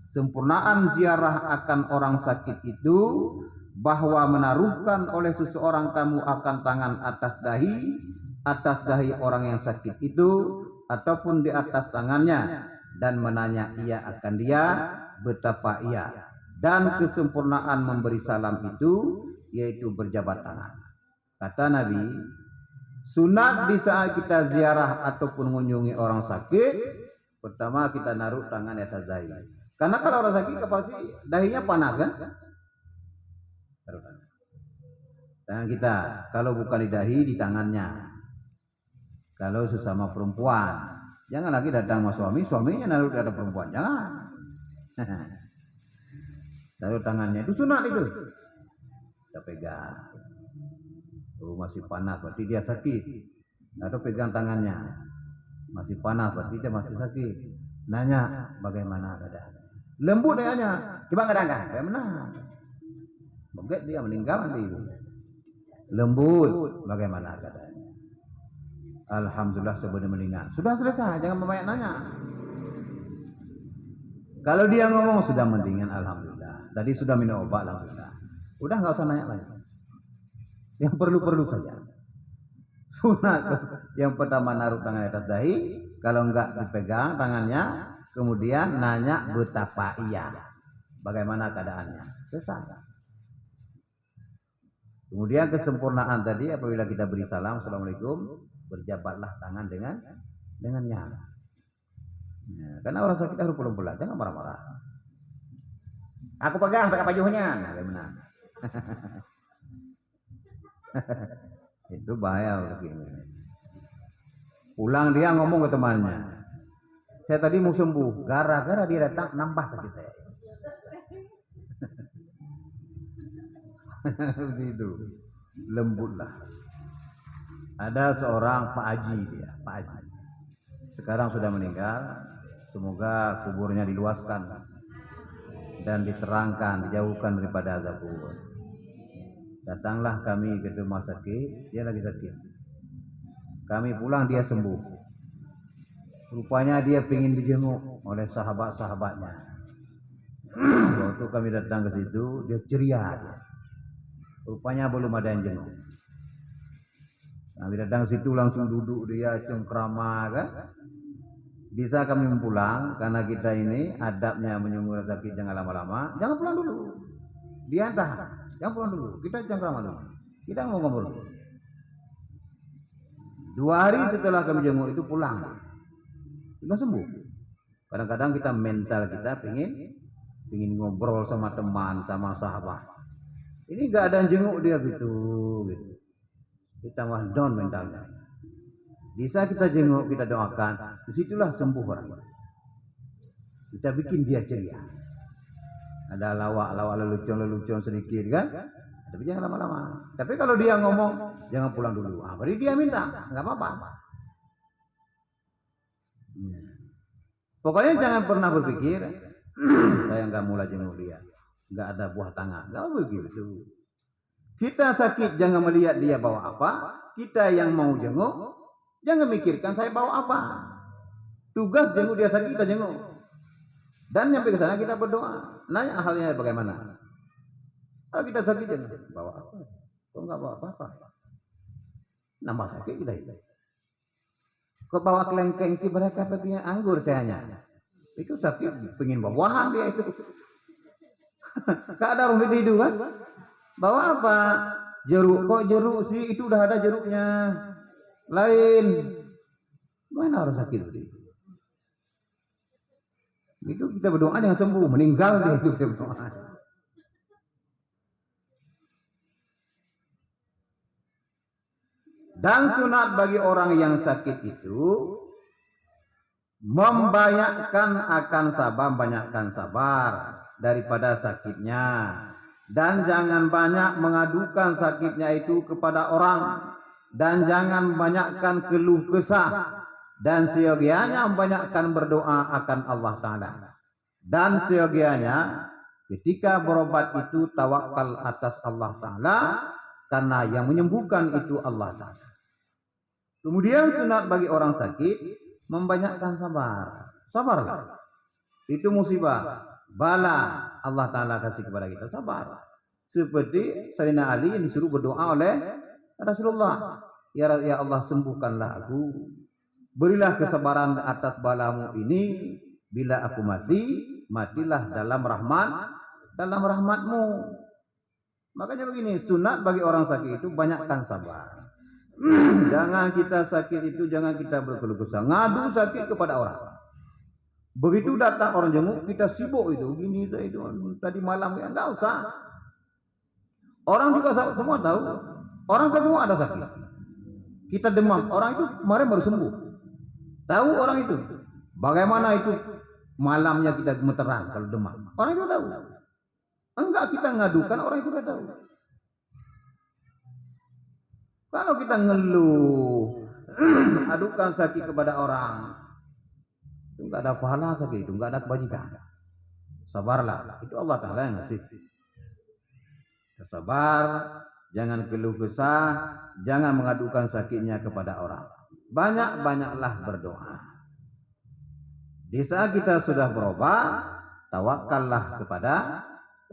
Speaker 1: Sempurnaan ziarah akan orang sakit itu bahwa menaruhkan oleh seseorang kamu akan tangan atas dahi orang yang sakit itu ataupun di atas tangannya dan menanya ia akan dia betapa ia. Dan kesempurnaan memberi salam itu yaitu berjabat tangan. Kata Nabi, sunat di saat kita ziarah ataupun mengunjungi orang sakit, pertama kita naruh tangan di atas dahi. Karena kalau orang sakit pasti dahinya panas kan? Tangan kita, kalau bukan di dahi, di tangannya. Kalau sesama perempuan, jangan lagi datang sama suaminya naruh di atas perempuan, jangan. Taruh tangannya, itu sunat itu. Kita pegang. Masih panas berarti dia sakit. Atau pegang tangannya. Masih panas berarti dia masih sakit. Nanya bagaimana keadaan. Lembut dia. Coba kadang-kadang. Bagaimana? Begitu dia meninggal nanti. Lembut bagaimana keadaannya. Alhamdulillah sebelum meninggal. Sudah selesai, jangan banyak nanya. Kalau dia ngomong sudah mendingan alhamdulillah. Tadi sudah minum obat alhamdulillah. Udah enggak usah nanya lagi. Yang perlu-perlu saja. Sunat yang pertama naruh tangan di atas dahi, kalau enggak dipegang tangannya, kemudian nanya betapa ia, bagaimana keadaannya. Selesai. Kemudian kesempurnaan tadi apabila kita beri salam, assalamualaikum, berjabatlah tangan dengannya. Ya, karena orang sakit harus pelan-pelan, jangan marah-marah. Aku pegang pakai bajunya, nah, bagaimana? Itu bahaya begini. Pulang dia ngomong ke temannya, saya tadi mau sembuh, gara-gara dia datang nambah sakit saya. Begitu, lembutlah. Ada seorang Pak Haji dia, Pak Haji. Sekarang sudah meninggal, semoga kuburnya diluaskan dan diterangkan, dijauhkan daripada azab kubur. Datanglah kami ke rumah sakit, dia lagi sakit. Kami pulang dia sembuh. Rupanya dia ingin dijenguk oleh sahabat-sahabatnya. Waktu kami datang ke situ, dia ceria. Rupanya belum ada yang jenguk. Kami datang ke situ langsung duduk dia cengkrama kan. Bisa kami pulang karena kita ini adabnya menyembuhkan sakit jangan lama-lama. Jangan pulang dulu. Dia tahan. Jangan pulang dulu. Kita cengkrama dulu. Kita mau ngobrol dulu. 2 hari setelah kami jenguk itu pulang. Sudah sembuh. Kadang-kadang kita mental kita pengen ngobrol sama teman, sama sahabat. Ini nggak ada yang jenguk dia gitu. Kita mah down mentalnya. Bisa kita jenguk, kita doakan, disitulah sembuh orang. Kita bikin dia ceria. Ada lawak lelucon sedikit kan, tapi jangan lama-lama. Tapi kalau dia ngomong, jangan pulang dulu. Berarti dia minta, nggak apa-apa. Pokoknya jangan pernah berpikir, saya nggak mulai jenguk dia, nggak ada buah tangan, nggak begitu. Kita sakit jangan melihat dia bawa apa, kita yang mau jenguk, jangan mikirkan saya bawa apa. Tugas jenguk dia sakit, kita jenguk. Dan nyampe ke sana kita berdoa. Nanya halnya bagaimana. Kalau kita sakit jangan bawa apa. Kok nggak bawa apa-apa. Nambah sakit kita itu. Kok bawa kelengkeng sih mereka pengen anggur sayanya. Itu sakit, pengen bawahan dia itu. Gak ada rumit itu kan. Bawa apa? Jeruk. Kok jeruk sih? Itu udah ada jeruknya. Lain. Mana orang sakit itu? Itu kita berdoa jangan sembuh, meninggal dia itu kita berdoa. Dan sunat bagi orang yang sakit itu banyakkan sabar daripada sakitnya. Dan jangan banyak mengadukan sakitnya itu kepada orang. Dan jangan banyakkan keluh kesah. Dan seyogianya banyakkan berdoa akan Allah Ta'ala. Dan seyogianya ketika berobat itu tawakal atas Allah Ta'ala. Karena yang menyembuhkan itu Allah Ta'ala. Kemudian sunat bagi orang sakit membanyakkan sabar. Sabarlah. Itu musibah. Bala Allah Ta'ala kasih kepada kita. Sabar. Seperti Sayyidina Ali yang disuruh berdoa oleh Rasulullah. Ya Allah sembuhkanlah aku. Berilah kesabaran atas balamu ini. Bila aku mati, matilah dalam rahmatmu. Makanya begini, sunat bagi orang sakit itu banyakkan sabar. Jangan kita sakit itu, jangan kita berkeluh kesah. Ngadu sakit kepada orang. Begitu datang orang jenguk, kita sibuk itu. Gini saya itu tadi malam ya enggak usah. Orang juga semua tahu. Orang kan semua ada sakit. Kita demam, orang itu kemarin baru sembuh. Tahu orang itu. Bagaimana itu malamnya kita gemeteran kalau demam. Orang itu tahu. Enggak kita ngadukan, orang itu sudah tahu. Kalau kita ngeluh, adukan sakit kepada orang, itu enggak ada pahala sakit itu, enggak ada kebajikan. Sabarlah, itu Allah Ta'ala yang ngasih. Sabar, jangan keluh kesah, jangan mengadukan sakitnya kepada orang. Banyak-banyaklah berdoa. Di saat kita sudah berobat, tawakallah kepada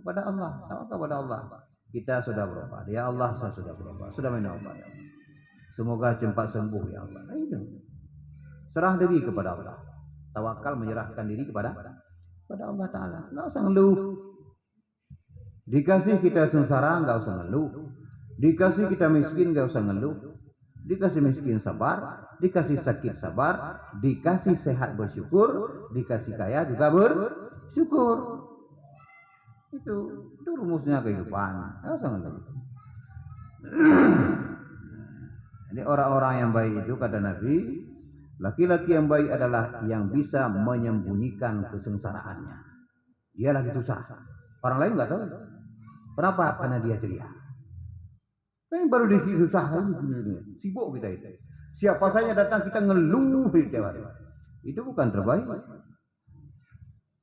Speaker 1: Allah. Tawakal kepada Allah. Kita sudah berobat. Ya Allah, saya sudah berobat. Sudah minum obat. Ya Allah. Semoga cepat sembuh ya Allah. Itu. Serah diri kepada Allah. Tawakal menyerahkan diri kepada Allah Ta'ala. Enggak usah ngeluh. Dikasih kita sengsara, enggak usah ngeluh. Dikasih kita miskin, enggak usah ngeluh. Dikasih miskin sabar, dikasih sakit sabar, dikasih sehat bersyukur, dikasih kaya juga bersyukur. Itu rumusnya kehidupan. Enggak usah ngeluh. Jadi orang-orang yang baik itu kata Nabi, laki-laki yang baik adalah yang bisa menyembunyikan kesengsaraannya. Dia lagi susah. Orang lain enggak tahu. Kenapa? Karena dia ceria. Kan baru susah sibuk kita itu. Siapa saja datang kita ngeluh tiap hari. Itu bukan terbaik.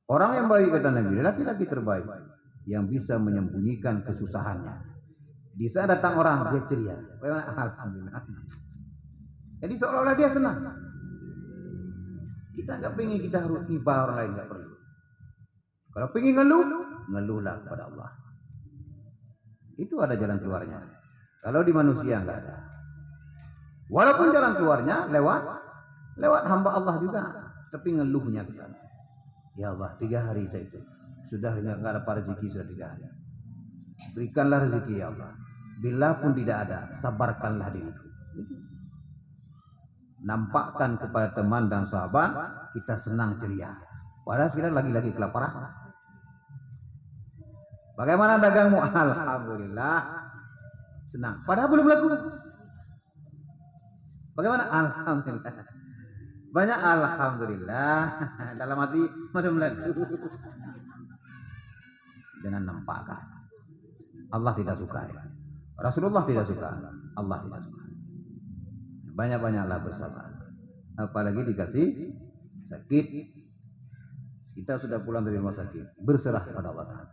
Speaker 1: Orang yang baik kata Nabi, laki-laki terbaik yang bisa menyembunyikan kesusahannya. Di saat datang orang dia ceria. Alhamdulillah. Jadi seolah-olah dia senang. Kita nggak pengen kita harus iba orang lain, nggak perlu. Kalau pengen ngeluh, ngeluhlah kepada Allah. Itu ada jalan keluarnya. Kalau di manusia enggak ada. Walaupun jalan keluarnya lewat hamba Allah juga, tapi ngeluhnya ke sana. Ya Allah, 3 hari saya itu sudah enggak dapat rezeki sudah 3 hari. Berikanlah rezeki ya Allah. Bila pun tidak ada, sabarkanlah diriku. Nampakkan kepada teman dan sahabat kita senang ceria. Padahal kita lagi-lagi kelaparan. Bagaimana dagangmu? Alhamdulillah senang. Padahal belum laku. Bagaimana? Alhamdulillah. Banyak alhamdulillah dalam hati belum laku. Dengan nampakkan. Allah tidak suka. Rasulullah tidak suka. Allah tidak suka. Banyak-banyaklah bersabar. Apalagi dikasih sakit. Kita sudah pulang dari rumah sakit. Berserah kepada Allah Ta'ala.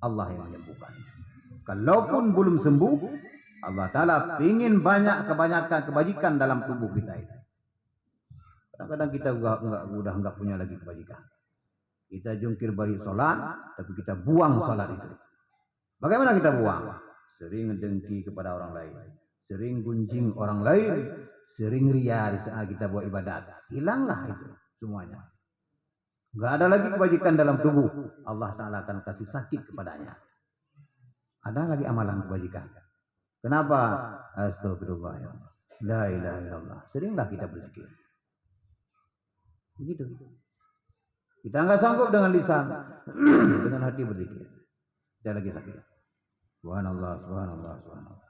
Speaker 1: Allah yang menyembuhkan. Kalaupun belum sembuh, Allah Ta'ala ingin kebanyakan kebajikan dalam tubuh kita ini. Kadang-kadang kita udah enggak punya lagi kebajikan. Kita jungkir balik sholat, tapi kita buang sholat itu. Bagaimana kita buang? Sering dengki kepada orang lain. Sering gunjing orang lain, sering ria di saat kita buat ibadat. Hilanglah itu semuanya. Enggak ada lagi kebajikan dalam tubuh. Allah Ta'ala akan kasih sakit kepadanya. Ada lagi amalan kebajikan. Kenapa? Astagfirullah ya Allah. La ilaha illallah. Seringlah kita berzikir. Begitu. Kita enggak sanggup dengan lisan, dengan hati berzikir. Kita lagi sakit. Subhanallah, subhanallah, subhanallah.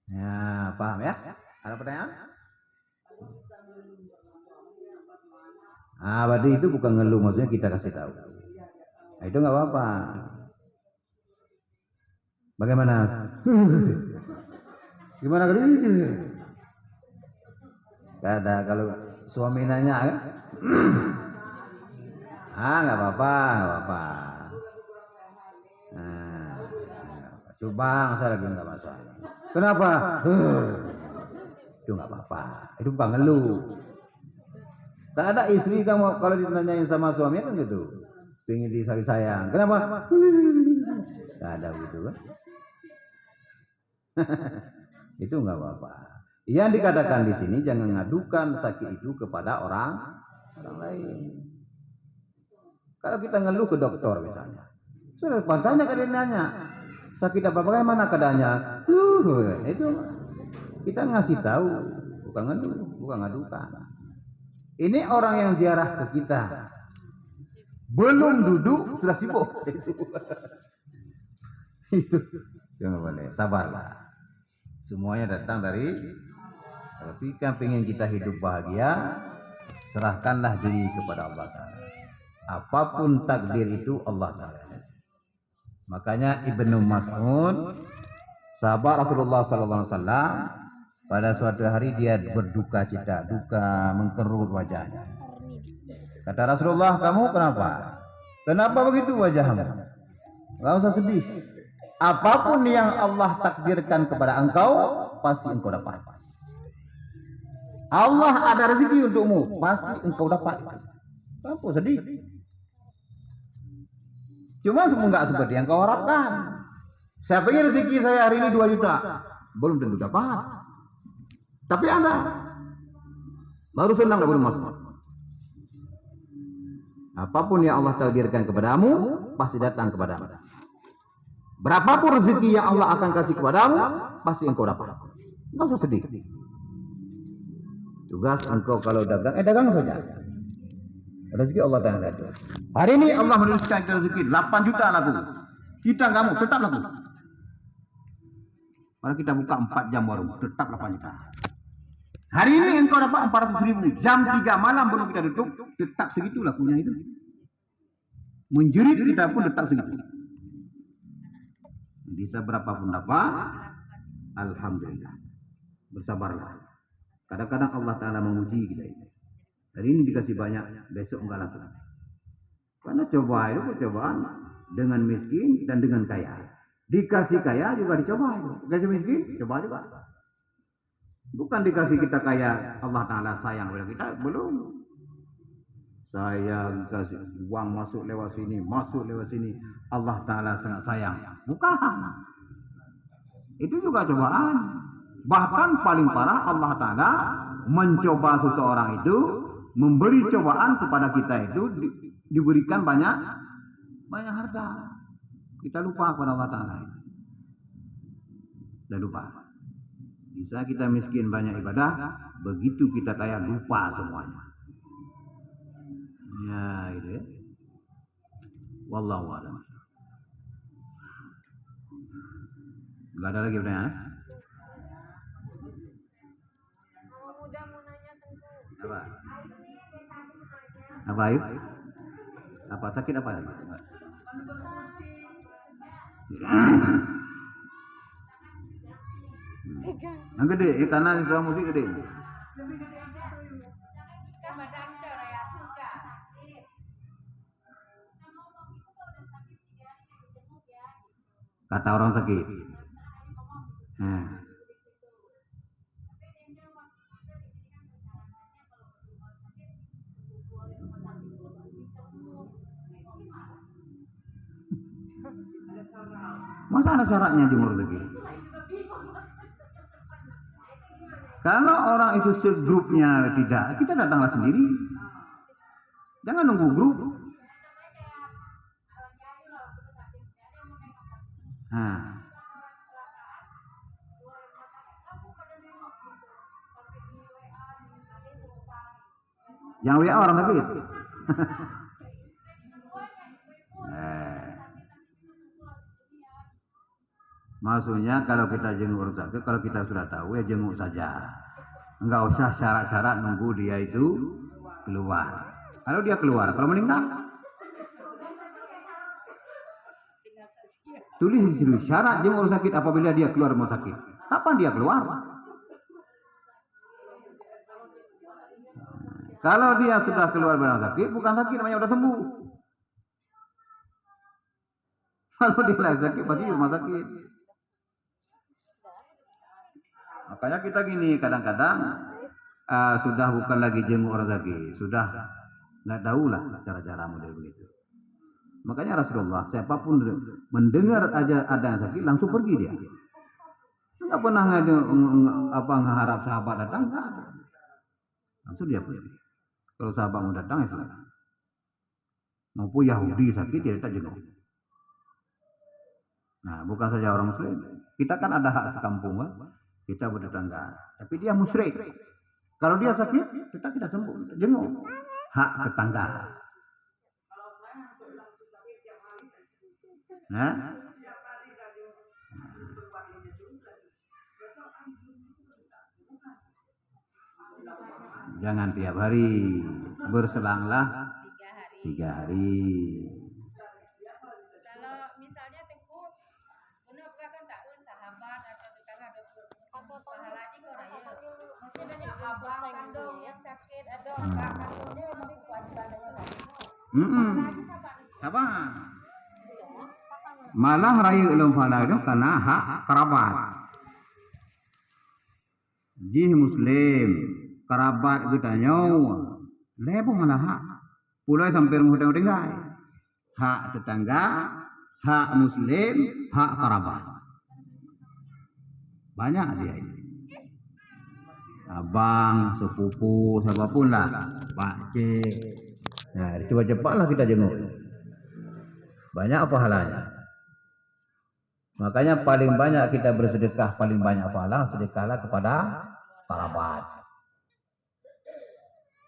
Speaker 1: Ya, paham ya? Ada pertanyaan? Berarti itu bukan ngeluh, maksudnya kita kasih tahu. Nah, itu nggak apa-apa. Bagaimana? Gimana kalau ada kalau suami nanya, nggak apa-apa, nggak apa-apa. Coba saya lagi nggak masalah. Kenapa? Itu nggak apa-apa. Itu bukan ngeluh. Tak ada istri kamu kalau ditanyain sama suami kan gitu. Pengen disayang. Kenapa? Tak ada gitu kan. Itu nggak apa-apa. Yang dikatakan di sini jangan ngadukan sakit itu kepada orang lain. Kalau kita ngeluh ke dokter misalnya, sudah tanya ke dia nanya, sakit apa bagaimana keadaannya? Itu kita ngasih tahu, bukan ngeluh, bukan ngadukan. Ini orang yang ziarah ke kita, belum duduk sudah sibuk. Itu jangan boleh, sabarlah. Semuanya datang dari tapi kan pengen kita hidup bahagia, serahkanlah diri kepada Allah Ta'ala. Apapun takdir itu Allah Ta'ala. Makanya Ibnu Mas'ud, sahabat Rasulullah SAW, pada suatu hari dia berduka cita, duka mengkerut wajahnya. Kata Rasulullah, kamu kenapa? Kenapa begitu wajahmu? Enggak usah sedih. Apapun yang Allah takdirkan kepada engkau, pasti engkau dapat. Allah ada rezeki untukmu, pasti engkau dapat. Kenapa sedih? Cuma enggak seperti yang kau harapkan. Saya pengen rezeki saya hari ini 2 juta, belum tentu dapat. Tapi ada. Baru senang belum masuk. Apapun yang Allah takdirkan kepadamu, pasti datang kepadamu. Berapapun rezeki yang Allah akan kasih kepadamu, pasti engkau dapat. Enggak usah sedih. Tugas engkau kalau dagang, dagang saja. Rezeki Allah Ta'ala itu. Hari ini Allah menuliskan kita rezeki 8 juta laku. Kita kamu tetap laku. Kalau kita buka 4 jam warung, tetap 8 juta. Hari ini engkau dapat 400.000. Jam 3 malam belum kita tutup, tetap segitu lakunya itu. Menjerit kita pun tetap segitu. Bisa berapapun dapat, alhamdulillah. Bersabarlah. Kadang-kadang Allah Ta'ala menguji kita ini. Hari ini dikasih banyak, besok enggak laku. Karena coba itu percobaan dengan miskin dan dengan kaya. Dikasih kaya juga dicoba itu. Dikasih miskin, coba juga. Bukan dikasih kita kaya, Allah Ta'ala sayang kepada kita, belum. saya kasih uang masuk lewat sini, Allah Ta'ala sangat sayang. Bukan. Itu juga cobaan. Bahkan paling parah Allah Ta'ala mencoba seseorang itu, memberi cobaan kepada kita itu, diberikan banyak harta. Kita lupa kepada Allah Ta'ala. Sudah lupa. Bisa kita miskin banyak ibadah, begitu kita kaya lupa semuanya. Ya, itu ya. Wallahu a'lam. Enggak ada lagi pertanyaan?
Speaker 2: Muda mau nanya Tengku.
Speaker 1: Apa? Apa Ayub? Apa sakit apa lagi? Yang gede, kanan suara musik gede. Kata orang sakit. Masa ada syaratnya jemur lagi? Kalau orang itu segrupnya tidak, kita datanglah sendiri. Jangan nunggu grup. Yang WA orang sakit. Maksudnya kalau kita jenguk orang sakit, kalau kita sudah tahu ya jenguk saja. Enggak usah syarat-syarat nunggu dia itu keluar. Kalau dia keluar, kalau meninggal, tulis di sini syarat jenguk orang sakit apabila dia keluar rumah sakit. Kapan dia keluar? Kalau dia sudah keluar dari rumah sakit, bukan sakit namanya udah sembuh. Kalau dia lagi sakit, pasti rumah sakit. Makanya kita gini, kadang-kadang sudah bukan lagi jenguk orang sakit, sudah nggak tahu lah cara-cara model begitu. Makanya Rasulullah, siapapun mendengar aja ada yang sakit, langsung pergi dia. Nggak pernah mengharap sahabat datang, nggak ada. Langsung dia pergi. Kalau sahabat mau datang, ya silakan. Maupun Yahudi sakit, dia tak jenguk. Nah, bukan saja orang Muslim. Kita kan ada hak sekampung, kan? Kita bertetangga. Tapi dia musyrik. Kalau dia sakit, kita tidak sembuh, jenguk. Hak tetangga. Nah, jangan tiap hari, berselanglah 3 hari.
Speaker 2: Kalau misalnya Tengku, benar kan tak sahabat atau tetangga ada pahala di Korea. Masih banyak abang kandung yang sakit, ada kakak kandungnya memang kewajibannya lagi.
Speaker 1: Apa? Malah raya ulum pahala itu karena hak kerabat. Jih Muslim, kerabat kita nyawa, lebo malah hak. Pulai sampai rumah tinggal. Hak tetangga, hak Muslim, hak kerabat. Banyak dia ini. Abang, sepupu, siapapun lah, Pak Cik. Nah, cepat-cepatlah kita jenguk. Banyak pahalanya. Makanya paling banyak kita bersedekah, paling banyak pahala, sedekahlah kepada kerabat.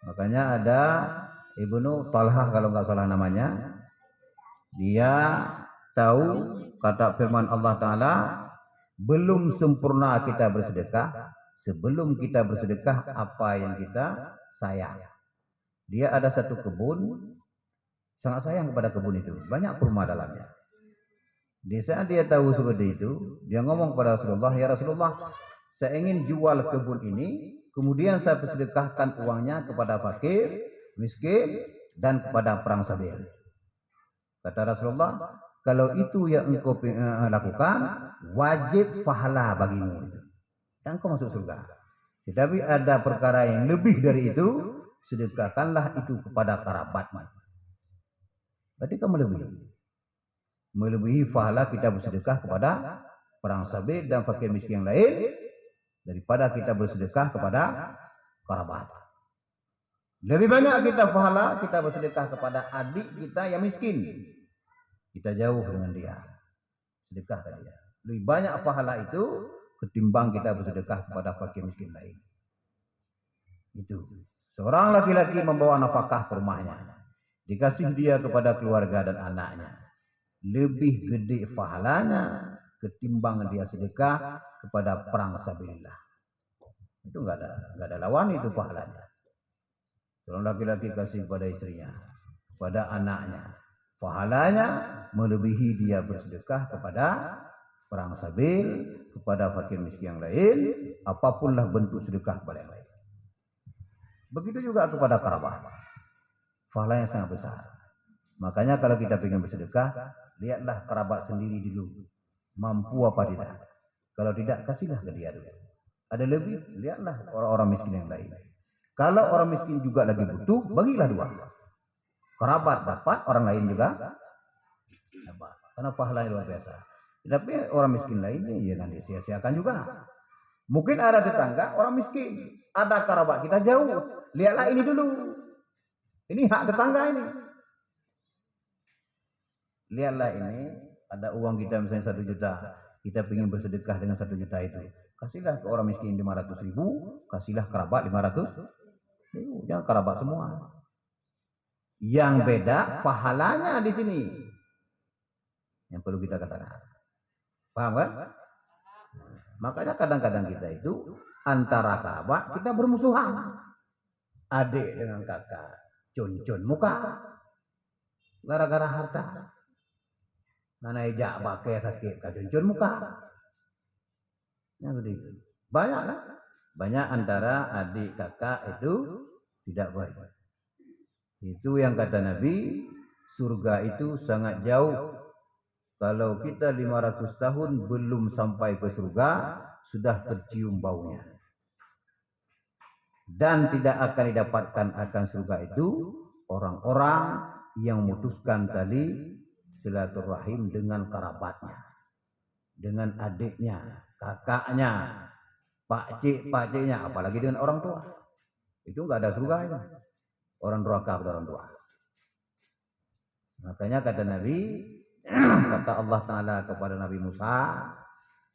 Speaker 1: Makanya ada Ibnu Talhah kalau nggak salah namanya, dia tahu kata firman Allah Ta'ala, belum sempurna kita bersedekah sebelum kita bersedekah apa yang kita sayang. Dia ada satu kebun, sangat sayang kepada kebun itu, banyak kurma dalamnya. Di saat dia tahu seperti itu, dia ngomong kepada Rasulullah, ya Rasulullah, saya ingin jual kebun ini, kemudian saya bersedekahkan uangnya kepada fakir, miskin, dan kepada perang sabil. Kata Rasulullah, kalau itu yang engkau lakukan, wajib pahala bagimu. Dan engkau masuk surga. Tetapi ada perkara yang lebih dari itu, sedekahkanlah itu kepada kerabatmu. Berarti kamu melebihi pahala kita bersedekah kepada perang sabil dan fakir miskin yang lain daripada kita bersedekah kepada kerabat. Lebih banyak kita pahala kita bersedekah kepada adik kita yang miskin. Kita jauh dengan dia. Sedekah ke dia. Lebih banyak pahala itu ketimbang kita bersedekah kepada fakir miskin lain. Itu. Seorang laki-laki membawa nafkah ke rumahnya. Dikasih dia kepada keluarga dan anaknya. Lebih gede pahalanya ketimbang dia sedekah kepada perang sabilillah. Itu enggak ada lawan itu pahalanya. Seorang laki-laki kasih kepada istrinya, kepada anaknya. Pahalanya melebihi dia bersedekah kepada perang sabil, kepada fakir miskin yang lain, apapunlah bentuk sedekah kepada yang lain. Begitu juga kepada kerabat. Pahala yang sangat besar. Makanya kalau kita ingin bersedekah, lihatlah kerabat sendiri dulu. Mampu apa tidak. Kalau tidak, kasihlah ke dia dulu. Ada lebih, lihatlah orang-orang miskin yang lain. Kalau orang miskin juga lagi butuh, bagilah dua. Kerabat dapat, orang lain juga dapat. Karena pahala luar biasa. Tapi orang miskin lainnya jangan disia-siakan juga. Mungkin ada tetangga orang miskin, ada kerabat kita jauh. Lihatlah ini dulu. Ini hak tetangga ini. Lihatlah ini, ada uang kita misalnya 1 juta. Kita ingin bersedekah dengan 1 juta itu. Kasihlah ke orang miskin 500.000, kasihlah kerabat 500.000. Jangan kerabat semua. Yang beda pahalanya di sini. Yang perlu kita katakan. Paham kan? Makanya kadang-kadang kita itu antara kerabat kita bermusuhan. Adik dengan kakak cun-cun muka gara-gara harta. Mana ejak pakai sakit cun-cun muka. Yang begitu. Banyak lah. Banyak antara adik kakak itu tidak baik. Itu yang kata Nabi, surga itu sangat jauh. Kalau kita 500 tahun belum sampai ke surga, sudah tercium baunya. Dan tidak akan didapatkan akan surga itu orang-orang yang memutuskan tali silaturahim dengan kerabatnya, dengan adiknya, kakaknya, pakciknya, apalagi dengan orang tua. Itu enggak ada surga itu. Orang durhaka kepada orang tua. Makanya kata Nabi, kata Allah Ta'ala kepada Nabi Musa,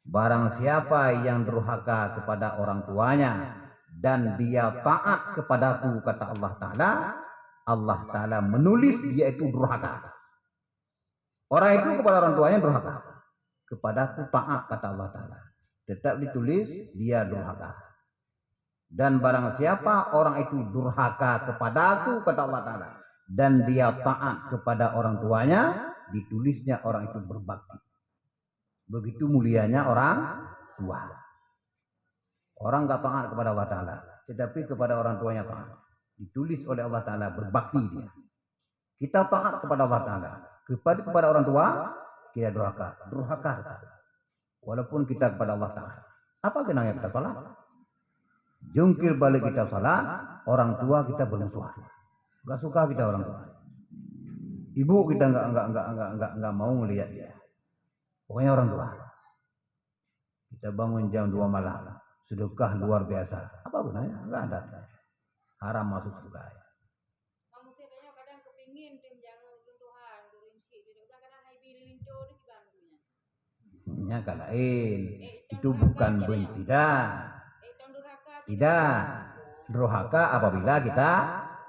Speaker 1: barang siapa yang durhaka kepada orang tuanya dan dia taat kepadaku, kata Allah Ta'ala menulis dia itu durhaka. Orang itu kepada orang tuanya durhaka. Kepadaku taat, kata Allah Ta'ala. Tetap ditulis dia durhaka. Dan barang siapa orang itu durhaka kepadaku, kata Allah Ta'ala, dan dia taat kepada orang tuanya, ditulisnya orang itu berbakti. Begitu mulianya orang tua. Orang enggak taat kepada Allah Ta'ala, tetapi kepada orang tuanya taat. Ditulis oleh Allah Ta'ala berbakti dia. Kita taat kepada Allah Ta'ala. Kepada orang tua, kita durhaka. Walaupun kita kepada Allah Ta'ala. Apa kenanya kita salat? Jungkir balik kita salat, orang tua kita bermusuhan. Enggak suka kita orang tua. Ibu kita enggak mau melihat dia. Pokoknya orang tua. Kita bangun jam 2 malam. Sedekah luar biasa. Apa gunanya? Enggak ada. Haram masuk surga.
Speaker 2: Manusia kadang kepingin tim jangan Tuhan, rinci dia kadang hai bilin tu di bantunya.
Speaker 1: Nya kan lain. Itu bukan tidak. Tidak. Durhaka apabila kita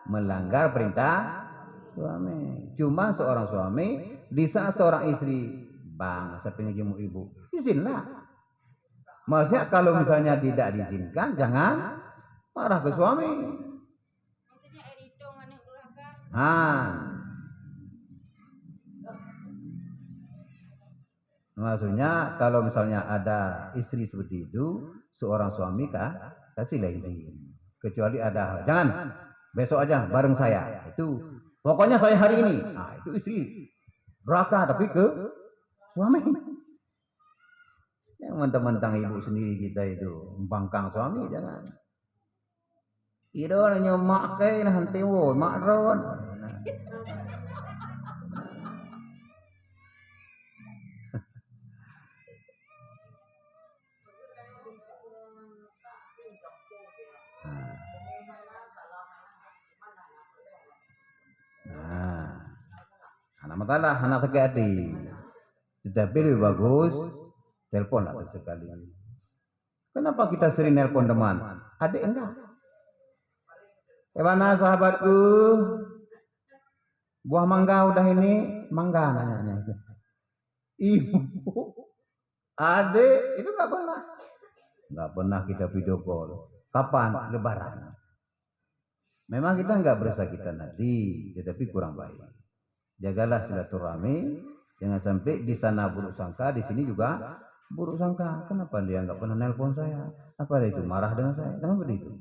Speaker 1: melanggar perintah suami. Cuma seorang suami di saat seorang istri, bang, saya pengen jenguk ibu, izinlah. Maksudnya kalau misalnya tidak diizinkan, jangan marah ke suami.
Speaker 2: Maksudnya itu mana durhaka?
Speaker 1: Maksudnya kalau misalnya ada istri seperti itu, seorang suami kasihlah izin. Kecuali ada hal, jangan besok aja bareng saya. Itu pokoknya saya hari ini. Itu istri durhaka tapi ke suami. Yang mentang-mentang ibu sendiri kita itu membangkang suami, jangan. Iro nyomak ke nah henti wo mak ron. Nah, anak matalah anak sakit hati. Tetapi lebih bagus telepon lah sesekali. Kenapa kita sering nelpon teman? Adik enggak? Mana sahabatku? Buah mangga udah ini? Mangga nanya. Ibu, adik itu enggak pernah. Enggak pernah kita video call. Kapan? Lebaran. Memang kita enggak bersakitan hati, tetapi kurang baik. Jagalah silaturahmi, jangan sampai di sana buruk sangka, di sini juga buruk sangka. Kenapa dia enggak pernah nelpon saya? Apa itu marah dengan saya? Jangan begitu.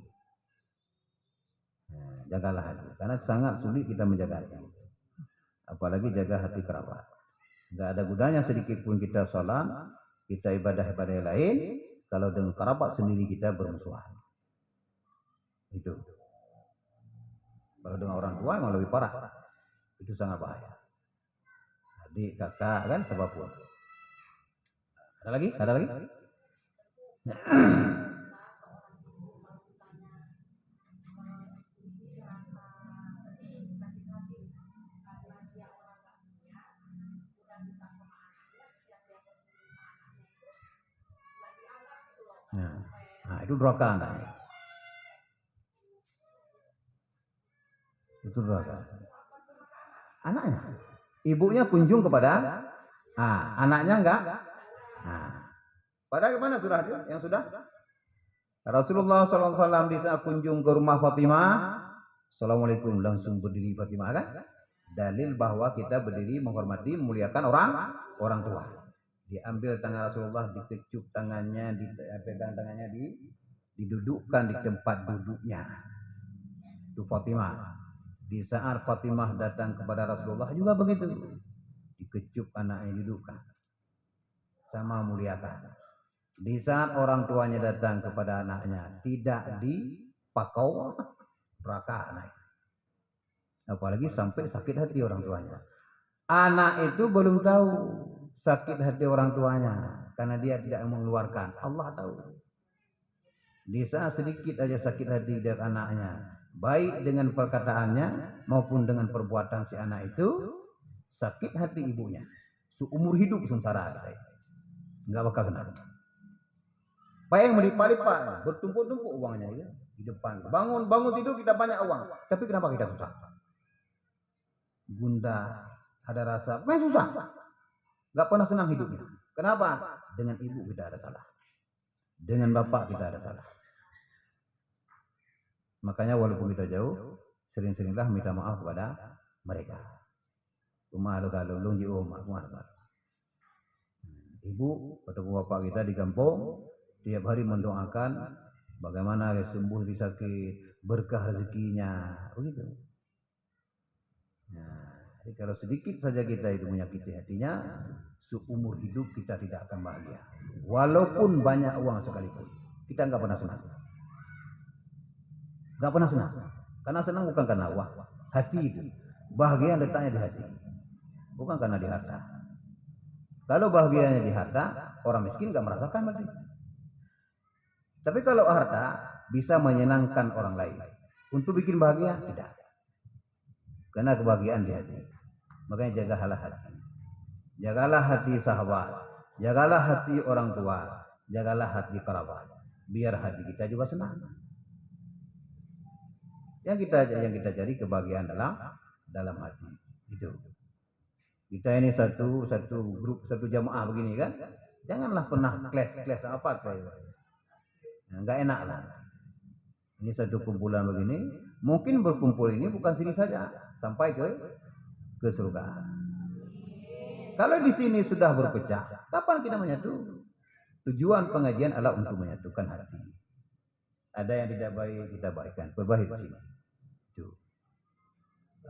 Speaker 1: Jagalah hati, karena sangat sulit kita menjaga hati. Apalagi jaga hati kerabat. Enggak ada gunanya sedikit pun kita salat, kita ibadah-ibadah yang lain, kalau dengan kerabat sendiri kita bermusuhan. Itu. Kalau dengan orang tua memang lebih parah. Itu sangat bahaya. Adik, kakak, kan siapapun. Ada lagi? Ada lagi? Nah, itu durhaka anaknya. Itu durhaka. Anaknya. Ibunya kunjung kepada anaknya enggak? Padahal kemana sudah dia? Yang sudah? Rasulullah SAW di saat kunjung ke rumah Fatimah, Assalamualaikum, langsung berdiri Fatimah kan? Dalil bahwa kita berdiri menghormati, memuliakan orang tua. Diambil tangan Rasulullah, dikecup tangannya, dipegang tangannya, didudukkan di tempat duduknya. Itu Fatimah. Di saat Fatimah datang kepada Rasulullah juga begitu. Dikecup anaknya, didudukkan. Sama muliakan. Di saat orang tuanya datang kepada anaknya, tidak dipakau, durhaka anak. Apalagi sampai sakit hati orang tuanya. Anak itu belum tahu sakit hati orang tuanya karena dia tidak mengeluarkan. Allah tahu. Di saat sedikit aja sakit hati dari anaknya, baik dengan perkataannya maupun dengan perbuatan si anak itu, sakit hati ibunya. Seumur hidup sengsara. Enggak bakal senang. Bayang melipat-lipat, bertumpuk-tumpuk uangnya ya di depan. Bangun tidur kita banyak uang, tapi kenapa kita susah? Bunda ada rasa, susah. Gak pernah senang hidupnya. Kenapa? Dengan ibu kita ada salah. Dengan bapak kita ada salah. Makanya walaupun kita jauh, sering-seringlah minta maaf kepada mereka. Ibu atau bapak kita di kampung tiap hari mendoakan bagaimana dia sembuh dari sakit, berkah rezekinya, begitu. Nah, jadi kalau sedikit saja kita itu menyakiti hatinya, seumur hidup kita tidak akan bahagia. Walaupun banyak uang sekalipun, kita nggak pernah senang. Nggak pernah senang. Karena senang bukan karena uang, hati itu. Bahagia letaknya di hati, bukan karena di harta. Kalau bahagianya di harta, orang miskin nggak merasakan berarti. Tapi kalau harta bisa menyenangkan orang lain, untuk bikin bahagia tidak. Karena kebahagiaan di hati. Makanya jagalah hati. Jagalah hati sahabat. Jagalah hati orang tua. Jagalah hati kerabat. Biar hati kita juga senang. Yang kita cari kebahagiaan dalam hati. Itu. Kita ini satu grup, satu jamaah begini kan. Janganlah pernah clash apa enggak enak lah. Ini satu kumpulan begini, mungkin berkumpul ini bukan sini saja, sampai ke surga. Kalau di sini sudah berpecah, kapan kita menyatu? Tujuan pengajian adalah untuk menyatukan hati. Ada yang tidak baik, kita baikkan, perbaiki sini. Itu.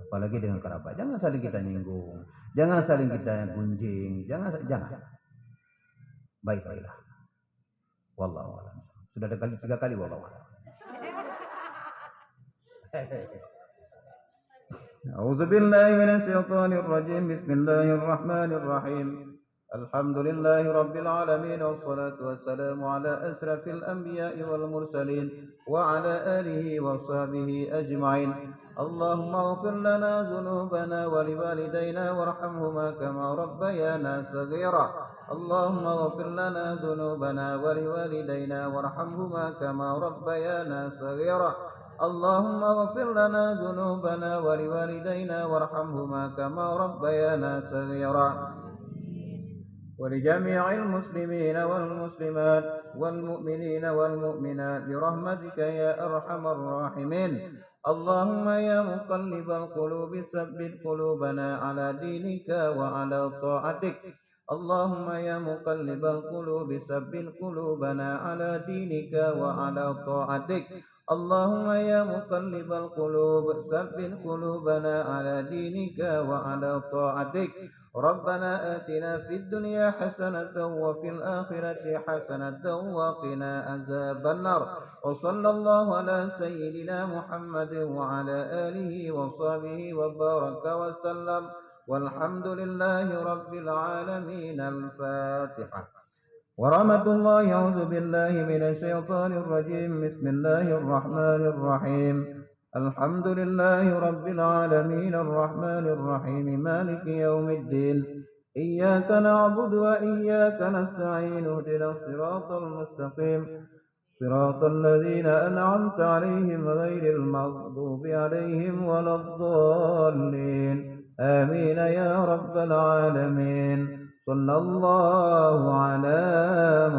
Speaker 1: Apalagi dengan kerabat, jangan saling kita nyinggung, jangan saling kita gunjing, jangan. Baik-baiklah. Wallahu a'lam. Sudah ada 3 kali wallahu a'lam. أعوذ بالله من الشيطان الرجيم. بسم الله الرحمن الرحيم. الحمد لله رب العالمين، والصلاة والسلام على أشرف الأنبياء والمرسلين وعلى آله وصحبه أجمعين. اللهم اغفر لنا ذنوبنا ولوالدينا وارحمهما كما ربيانا صغيرا. اللهم اغفر لنا ذنوبنا ولوالدينا وارحمهما كما ربيانا صغيرا. اللهم اغفر لنا ذنوبنا ولوالدينا وارحمهما كما ربيانا صغيرا. ولجميع المسلمين والمسلمات والمؤمنين والمؤمنات برحمتك يا أرحم الراحمين. اللهم يا مقلب القلوب ثبت قلوبنا على دينك وعلى طاعتك. اللهم يا مقلب القلوب ثبت قلوبنا على دينك وعلى طاعتك. اللهم يا مقلب القلوب ثبت قلوبنا على دينك وعلى طاعتك. ربنا آتنا في الدنيا حسنة وفي الآخرة حسنة وقنا عذاب النار. وصلى الله على سيدنا محمد وعلى آله وصحبه وبارك وسلم، والحمد لله رب العالمين. الفاتحة. ورحمة الله. أعوذ بالله من الشيطان الرجيم. بسم الله الرحمن الرحيم. الحمد لله رب العالمين الرحمن الرحيم مالك يوم الدين. إياك نعبد وإياك نستعين. اهدنا الصراط المستقيم، صراط الذين أنعمت عليهم غير المغضوب عليهم ولا الضالين. آمين يا رب العالمين. صلى الله على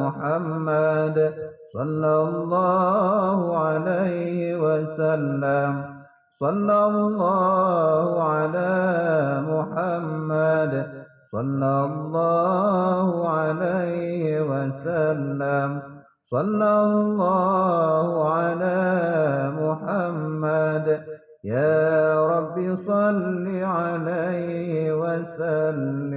Speaker 1: محمد، صلى الله عليه وسلم. صلى الله على محمد، صلى الله عليه وسلم. صلى الله على محمد. يا رب صل عليه وسلم.